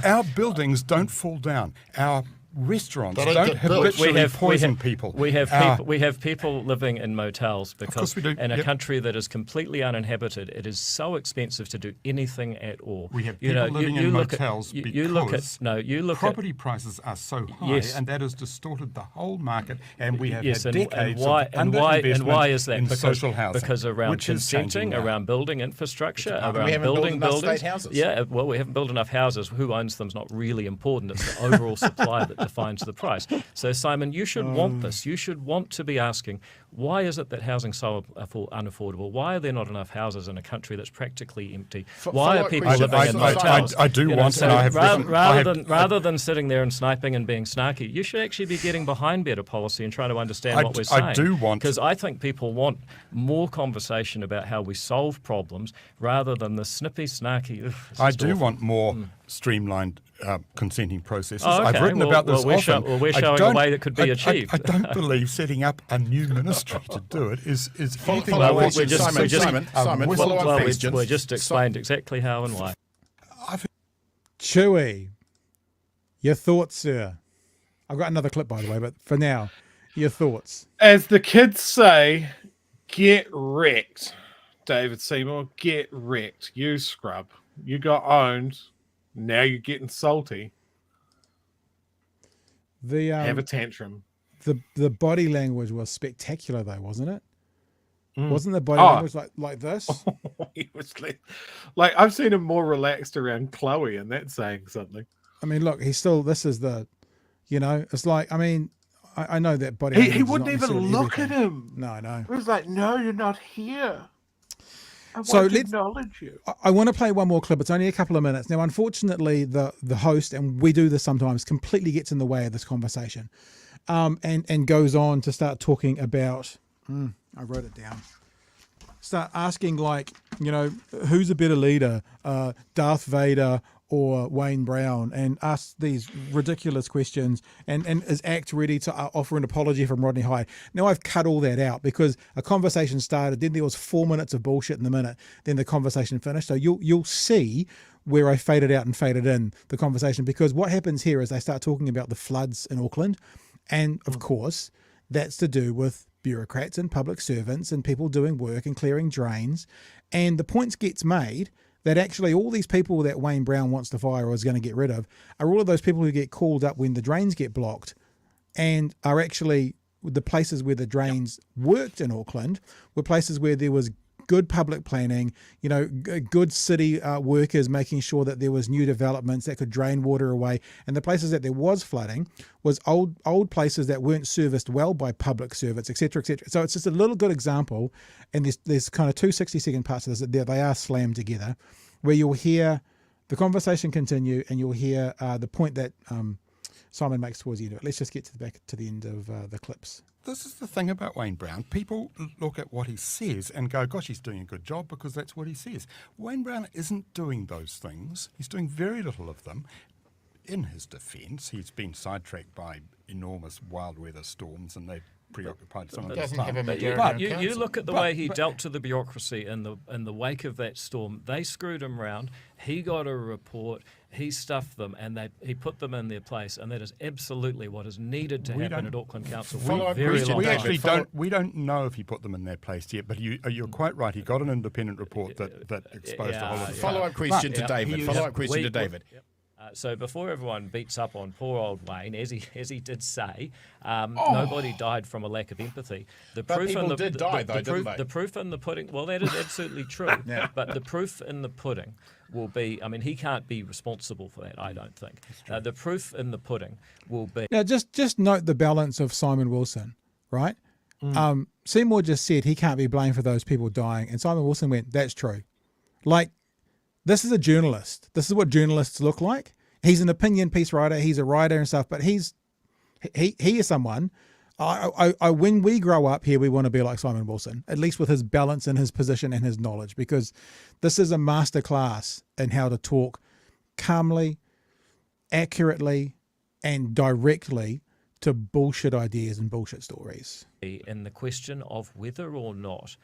Our buildings don't fall down. Our restaurants don't habitually poison people. We have people living in motels because in a country that is completely uninhabited, it is so expensive to do anything at all. We have people living in motels because property prices are so high, and that has distorted the whole market. And we have had decades of underinvestment and why is that? in social housing, because around consenting, around building infrastructure, around building buildings. Houses. Yeah, well, we haven't built enough houses. Who owns them is not really important. It's the overall supply that defines the price. So, Simon, you should want this. You should want to be asking, why is it that housing's so unaffordable? Why are there not enough houses in a country that's practically empty? Why are people living in motels? I do want so to. Rather than sitting there and sniping and being snarky, you should actually be getting behind better policy and trying to understand what we're saying. I do want, because I think people want more conversation about how we solve problems rather than the snippy, snarky. I do want more streamlined consenting processes. Oh, okay. I've written about this often. We're showing a way that could be achieved. I don't believe setting up a new ministry to do it is anything Simon, we just explained exactly how and why. Chewy, your thoughts, sir? I've got another clip, by the way, but for now, your thoughts. As the kids say, get wrecked, David Seymour. Get wrecked. You scrub. You got owned. Now you're getting salty. Have a tantrum. The body language was spectacular, though, wasn't it? Wasn't the body language like this? He was like I've seen him more relaxed around Chloe, and that's saying something. I mean, look, he's still. This is the, it's like. I mean, I know that body. He wouldn't even look at him. No. It was like, no, you're not here. I want to acknowledge you. I want to play one more clip. It's only a couple of minutes. Now, unfortunately, the host, and we do this sometimes, completely gets in the way of this conversation, and goes on to start talking about. I wrote it down. Start asking, like, who's a better leader, Darth Vader or Wayne Brown, and ask these ridiculous questions, and is ACT ready to offer an apology from Rodney Hyde? Now, I've cut all that out because a conversation started, then there was 4 minutes of bullshit in the minute, then the conversation finished. So you'll see where I faded out and faded in the conversation, because what happens here is they start talking about the floods in Auckland, and of course, that's to do with bureaucrats and public servants and people doing work and clearing drains, and the point gets made that actually all these people that Wayne Brown wants to fire or is going to get rid of are all of those people who get called up when the drains get blocked, and are actually the places where the drains worked in Auckland were places where there was good public planning, good city workers making sure that there was new developments that could drain water away. And the places that there was flooding was old places that weren't serviced well by public servants, et cetera, et cetera. So it's just a little good example. And there's kind of 2 60-second parts of this that they are slammed together, where you'll hear the conversation continue and you'll hear the point that Simon makes towards the end of it. Let's just get to the end of the clips. This is the thing about Wayne Brown. People look at what he says and go, gosh, he's doing a good job because that's what he says. Wayne Brown isn't doing those things. He's doing very little of them. In his defence, he's been sidetracked by enormous wild weather storms, and they've preoccupied some of his time. But you look at the way he dealt to the bureaucracy in the wake of that storm. They screwed him round. He got a report. He stuffed them, and he put them in their place, and that is absolutely what is needed to happen at Auckland Council. We don't know if he put them in their place yet, but you're quite right. He got an independent report that exposed the whole of the follow-up question to David. Follow-up question to David. So before everyone beats up on poor old Wayne, as he did say, nobody died from a lack of empathy. The proof in the pudding. Well, that is absolutely true. But the proof in the pudding will be. I mean, he can't be responsible for that. I don't think. The proof in the pudding will be. Now, just note the balance of Simon Wilson, right? Seymour just said he can't be blamed for those people dying, and Simon Wilson went, "That's true." Like, this is a journalist. This is what journalists look like. He's an opinion piece writer. He's a writer and stuff, but he is someone When we grow up here, we want to be like Simon Wilson, at least with his balance and his position and his knowledge, because this is a masterclass in how to talk calmly, accurately, and directly to bullshit ideas and bullshit stories. In the question of whether or not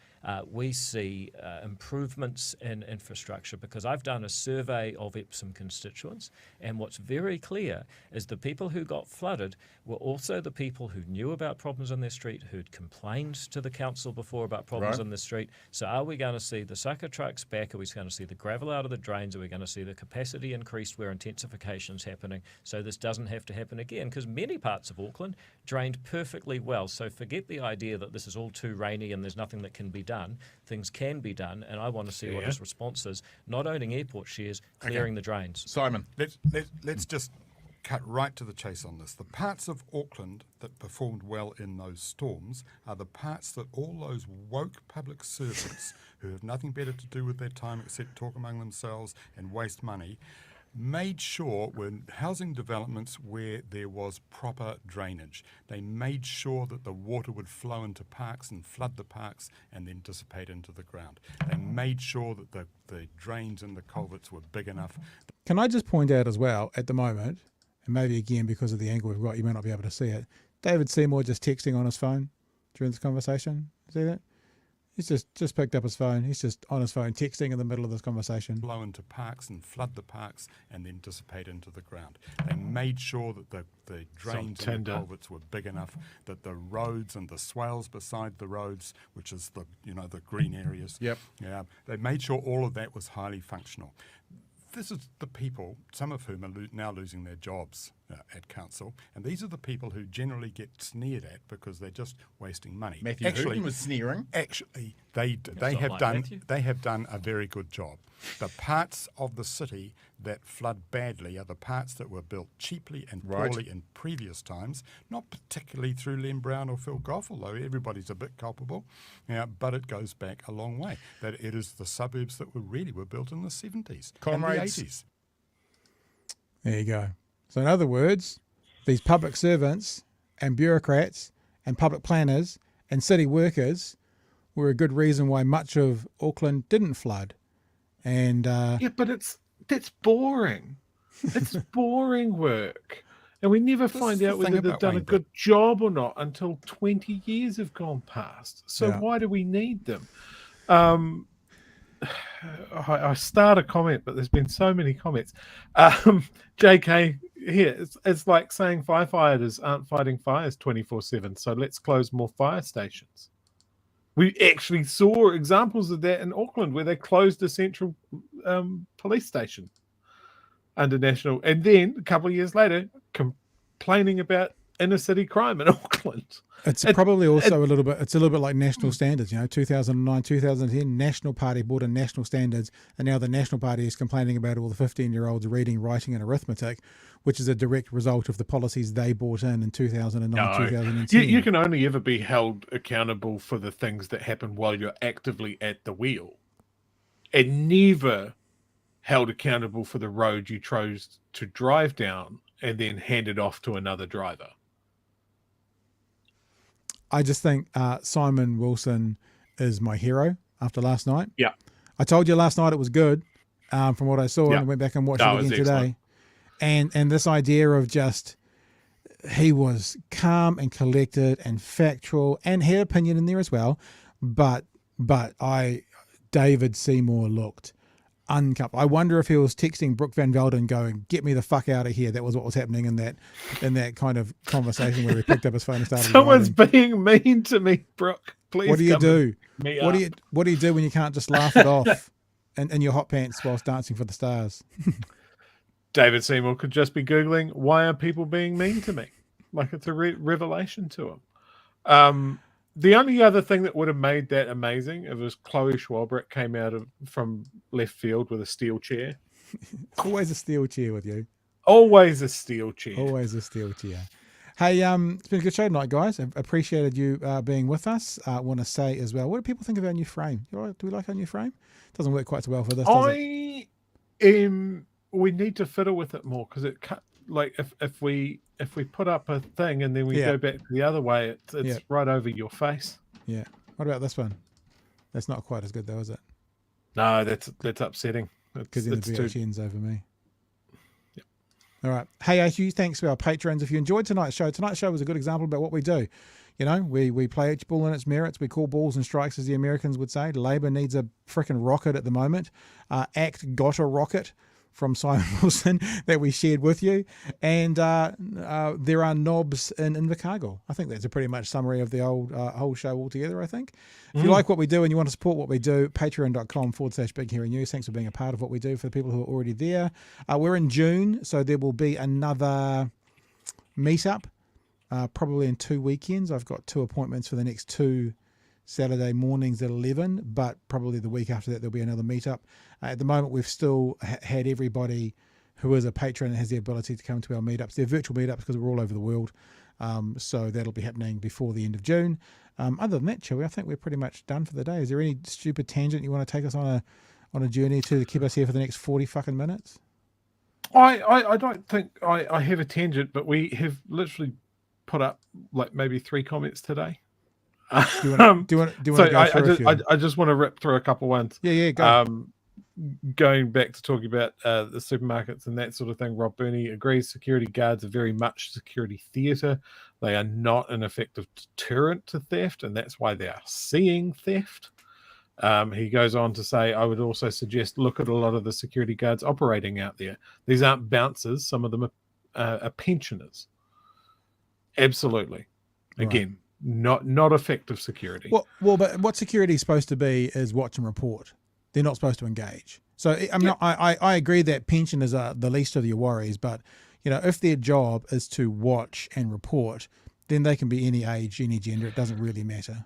we see improvements in infrastructure, because I've done a survey of Epsom constituents, and what's very clear is the people who got flooded were also the people who knew about problems on their street, who'd complained to the council before about problems on the street. So are we going to see the sucker trucks back? Are we going to see the gravel out of the drains? Are we going to see the capacity increased where intensification's happening so this doesn't have to happen again? Because many parts of Auckland drained perfectly well. So forget the idea that this is all too rainy and there's nothing that can be done. Things can be done, and I want to see what his response is. Not owning airport shares, clearing the drains. Simon. Let's just cut right to the chase on this. The parts of Auckland that performed well in those storms are the parts that all those woke public servants who have nothing better to do with their time except talk among themselves and waste money made sure were housing developments where there was proper drainage. They made sure that the water would flow into parks and flood the parks and then dissipate into the ground. They made sure that the drains and the culverts were big enough. Can I just point out as well, at the moment, and maybe again because of the angle we've got, you may not be able to see it, David Seymour just texting on his phone during this conversation. See that? He's just picked up his phone. He's just on his phone texting in the middle of this conversation. Flow into parks and flood the parks and then dissipate into the ground. They made sure that the drains and the culverts were big enough, that the roads and the swales beside the roads, which is the green areas. Yep. Yeah. They made sure all of that was highly functional. This is the people, some of whom are now losing their jobs at council, and these are the people who generally get sneered at because they're just wasting money. Matthew Hooton was sneering. Actually, they have done a very good job. The parts of the city that flood badly are the parts that were built cheaply and poorly in previous times, not particularly through Len Brown or Phil Goff, although everybody's a bit culpable, but it goes back a long way. That it is the suburbs that were built in the 70s and the 80s. There you go. So in other words, these public servants and bureaucrats and public planners and city workers were a good reason why much of Auckland didn't flood. And yeah, but that's boring. It's boring work, and we never find out whether they've done a good job or not until 20 years have gone past. So why do we need them? I start a comment, but there's been so many comments. JK here, it's like saying firefighters aren't fighting fires 24/7. So let's close more fire stations. We actually saw examples of that in Auckland where they closed a central police station under national, and then a couple of years later complaining about inner city crime in Auckland. It's probably also a little bit like national standards. 2009, 2010, National Party brought in national standards, and now the National Party is complaining about all the 15-year-olds reading, writing, and arithmetic, which is a direct result of the policies they brought in 2009, 2010. You can only ever be held accountable for the things that happen while you're actively at the wheel, and never held accountable for the road you chose to drive down and then handed off to another driver. I just think Simon Wilson is my hero after last night. Yeah. I told you last night it was good from what I saw, and I went back and watched it again today. And this idea of just, he was calm and collected and factual and had opinion in there as well. But David Seymour looked uncoupled. I wonder if he was texting Brooke Van Velden going, "Get me the fuck out of here." That was what was happening in that kind of conversation where he picked up his phone and started. Someone's being mean to me, Brooke. Please. What do you do? What do you do when you can't just laugh it off in your hot pants whilst dancing for the stars? David Seymour could just be Googling, why are people being mean to me? Like it's a revelation to him. The only other thing that would have made that amazing, it was Chloe Schwalbert came out from left field with a steel chair. Always a steel chair with you. Always a steel chair. Always a steel chair. Hey, it's been a good show tonight, guys. I've appreciated you being with us. I want to say as well, what do people think of our new frame? Do we like our new frame? It doesn't work quite so well for this, does it? We need to fiddle with it more because like if we put up a thing and then we Yeah. go back the other way, it's Yeah. right over your face. Yeah. What about this one? That's not quite as good though, is it? No, that's upsetting. Because then It's the too. BHN's over me. All right. Hey, AQ, thanks for our patrons. If you enjoyed tonight's show was a good example about what we do. You know, we play each ball in its merits. We call balls and strikes, as the Americans would say. Labour needs a frickin' rocket at the moment. ACT got a rocket from Simon Wilson that we shared with you. And there are knobs in Invercargill. I think that's a pretty much summary of the whole show altogether, I think. If you like what we do and you want to support what we do, patreon.com/Big Hairy News. Thanks for being a part of what we do for the people who are already there. We're in June, so there will be another meetup, probably in 2 weekends. I've got 2 appointments for the next 2 Saturday mornings at 11, but probably the week after that there'll be another meetup. At the moment, we've still had everybody who is a patron and has the ability to come to our meetups. They're virtual meetups because we're all over the world, so that'll be happening before the end of June. Other than that, Chewy, I think we're pretty much done for the day. Is there any stupid tangent you want to take us on a journey to keep us here for the next 40 fucking minutes? I don't think I have a tangent, but we have literally put up like maybe 3 comments today. Do you want to go through a few? I just want to rip through a couple ones. Yeah, go. Going back to talking about the supermarkets and that sort of thing, Rob Burney agrees security guards are very much security theatre. They are not an effective deterrent to theft, and that's why they are seeing theft. He goes on to say, I would also suggest look at a lot of the security guards operating out there. These aren't bouncers. Some of them are pensioners. Absolutely. Again, not effective security. Well, but what security is supposed to be is watch and report. They're not supposed to engage. So I agree that pensioners are the least of your worries, but you know, if their job is to watch and report, then they can be any age, any gender. It doesn't really matter.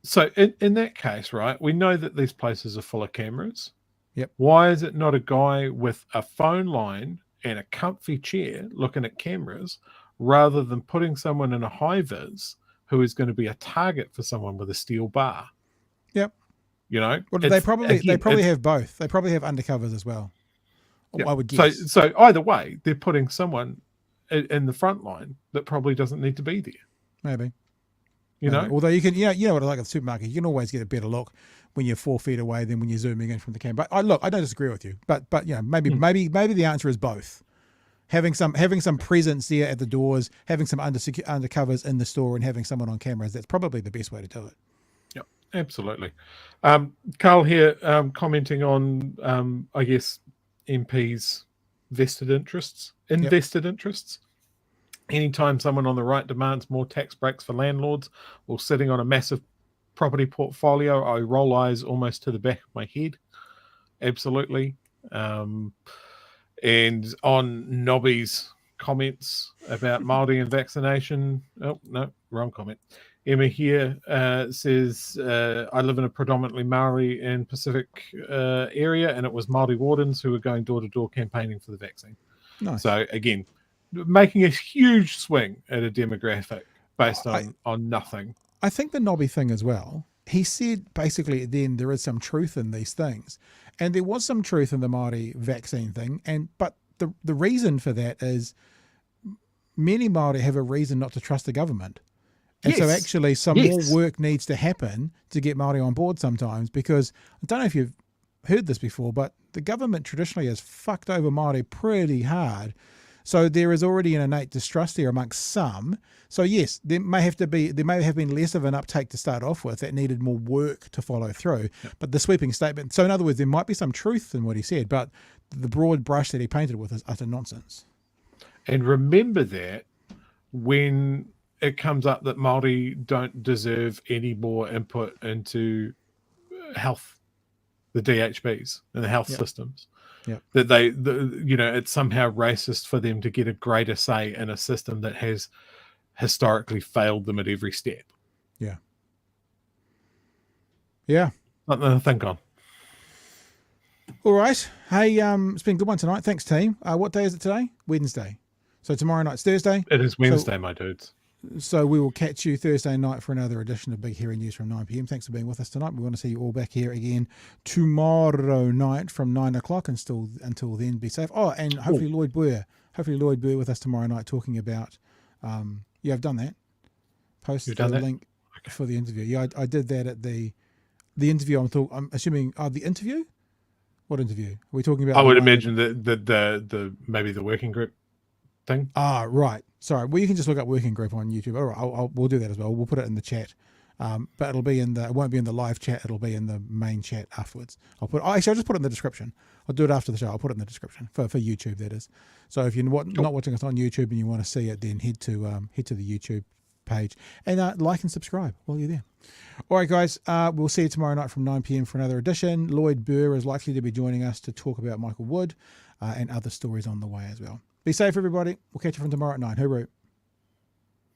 So in that case, right, we know that these places are full of cameras. Yep. Why is it not a guy with a phone line and a comfy chair looking at cameras rather than putting someone in a high-vis who is going to be a target for someone with a steel bar? Yep. You know? Well, they probably have both. They probably have undercovers as well. Yeah. I would guess. So either way, they're putting someone in the front line that probably doesn't need to be there. Maybe. You know? Although you can, you know what I like at the supermarket, you can always get a better look when you're 4 feet away than when you're zooming in from the camera. But I don't disagree with you. But you know, maybe the answer is both. Having some presence there at the doors, having some undercovers in the store, and having someone on cameras, that's probably the best way to do it. Yep, absolutely. Carl here commenting on, I guess, MPs' invested interests. Anytime someone on the right demands more tax breaks for landlords or sitting on a massive property portfolio, I roll eyes almost to the back of my head. Absolutely. And on Nobby's comments about Māori and vaccination. Oh, no, wrong comment. Emma here says, I live in a predominantly Maori and Pacific area, and it was Māori wardens who were going door-to-door campaigning for the vaccine. Nice. So, again, making a huge swing at a demographic based on nothing. I think the Nobby thing as well, he said basically then there is some truth in these things. And there was some truth in the Māori vaccine thing. But the reason for that is many Māori have a reason not to trust the government. And so actually some more work needs to happen to get Māori on board sometimes, because I don't know if you've heard this before, but the government traditionally has fucked over Māori pretty hard. So there is already an innate distrust there amongst some. So yes, there may have been less of an uptake to start off with that needed more work to follow through. Yep. But the sweeping statement, so in other words, there might be some truth in what he said, but the broad brush that he painted with is utter nonsense. And remember that when it comes up that Māori don't deserve any more input into health, the DHBs and the health systems. Yeah, that it's somehow racist for them to get a greater say in a system that has historically failed them at every step. Yeah. Nothing to think on. All right. Hey, it's been a good one tonight. Thanks, team. What day is it today? Wednesday. So tomorrow night's Thursday. It is Wednesday, my dudes. So we will catch you Thursday night for another edition of Big Hairy News from 9 p.m. Thanks for being with us tonight. We want to see you all back here again tomorrow night from 9 o'clock. And until then, be safe. Oh, and hopefully Lloyd Boyer hopefully Lloyd Burr with us tomorrow night talking about. Yeah, I've done that. Post the link for the interview. Yeah, I did that at the interview. I'm assuming the interview. What interview? Are we talking about? I would imagine the maybe the working group thing. Ah, right. Sorry. Well, you can just look up working group on YouTube. All right, we'll do that as well. We'll put it in the chat. But it'll be it won't be in the live chat. It'll be in the main chat afterwards. I'll just put it in the description. I'll do it after the show. I'll put it in the description for YouTube. That is. So if you're not watching us on YouTube and you want to see it, then head to the YouTube page and like and subscribe while you're there. All right, guys. We'll see you tomorrow night from 9 p.m. for another edition. Lloyd Burr is likely to be joining us to talk about Michael Wood and other stories on the way as well. Be safe, everybody. We'll catch you from tomorrow at 9. Hooroo.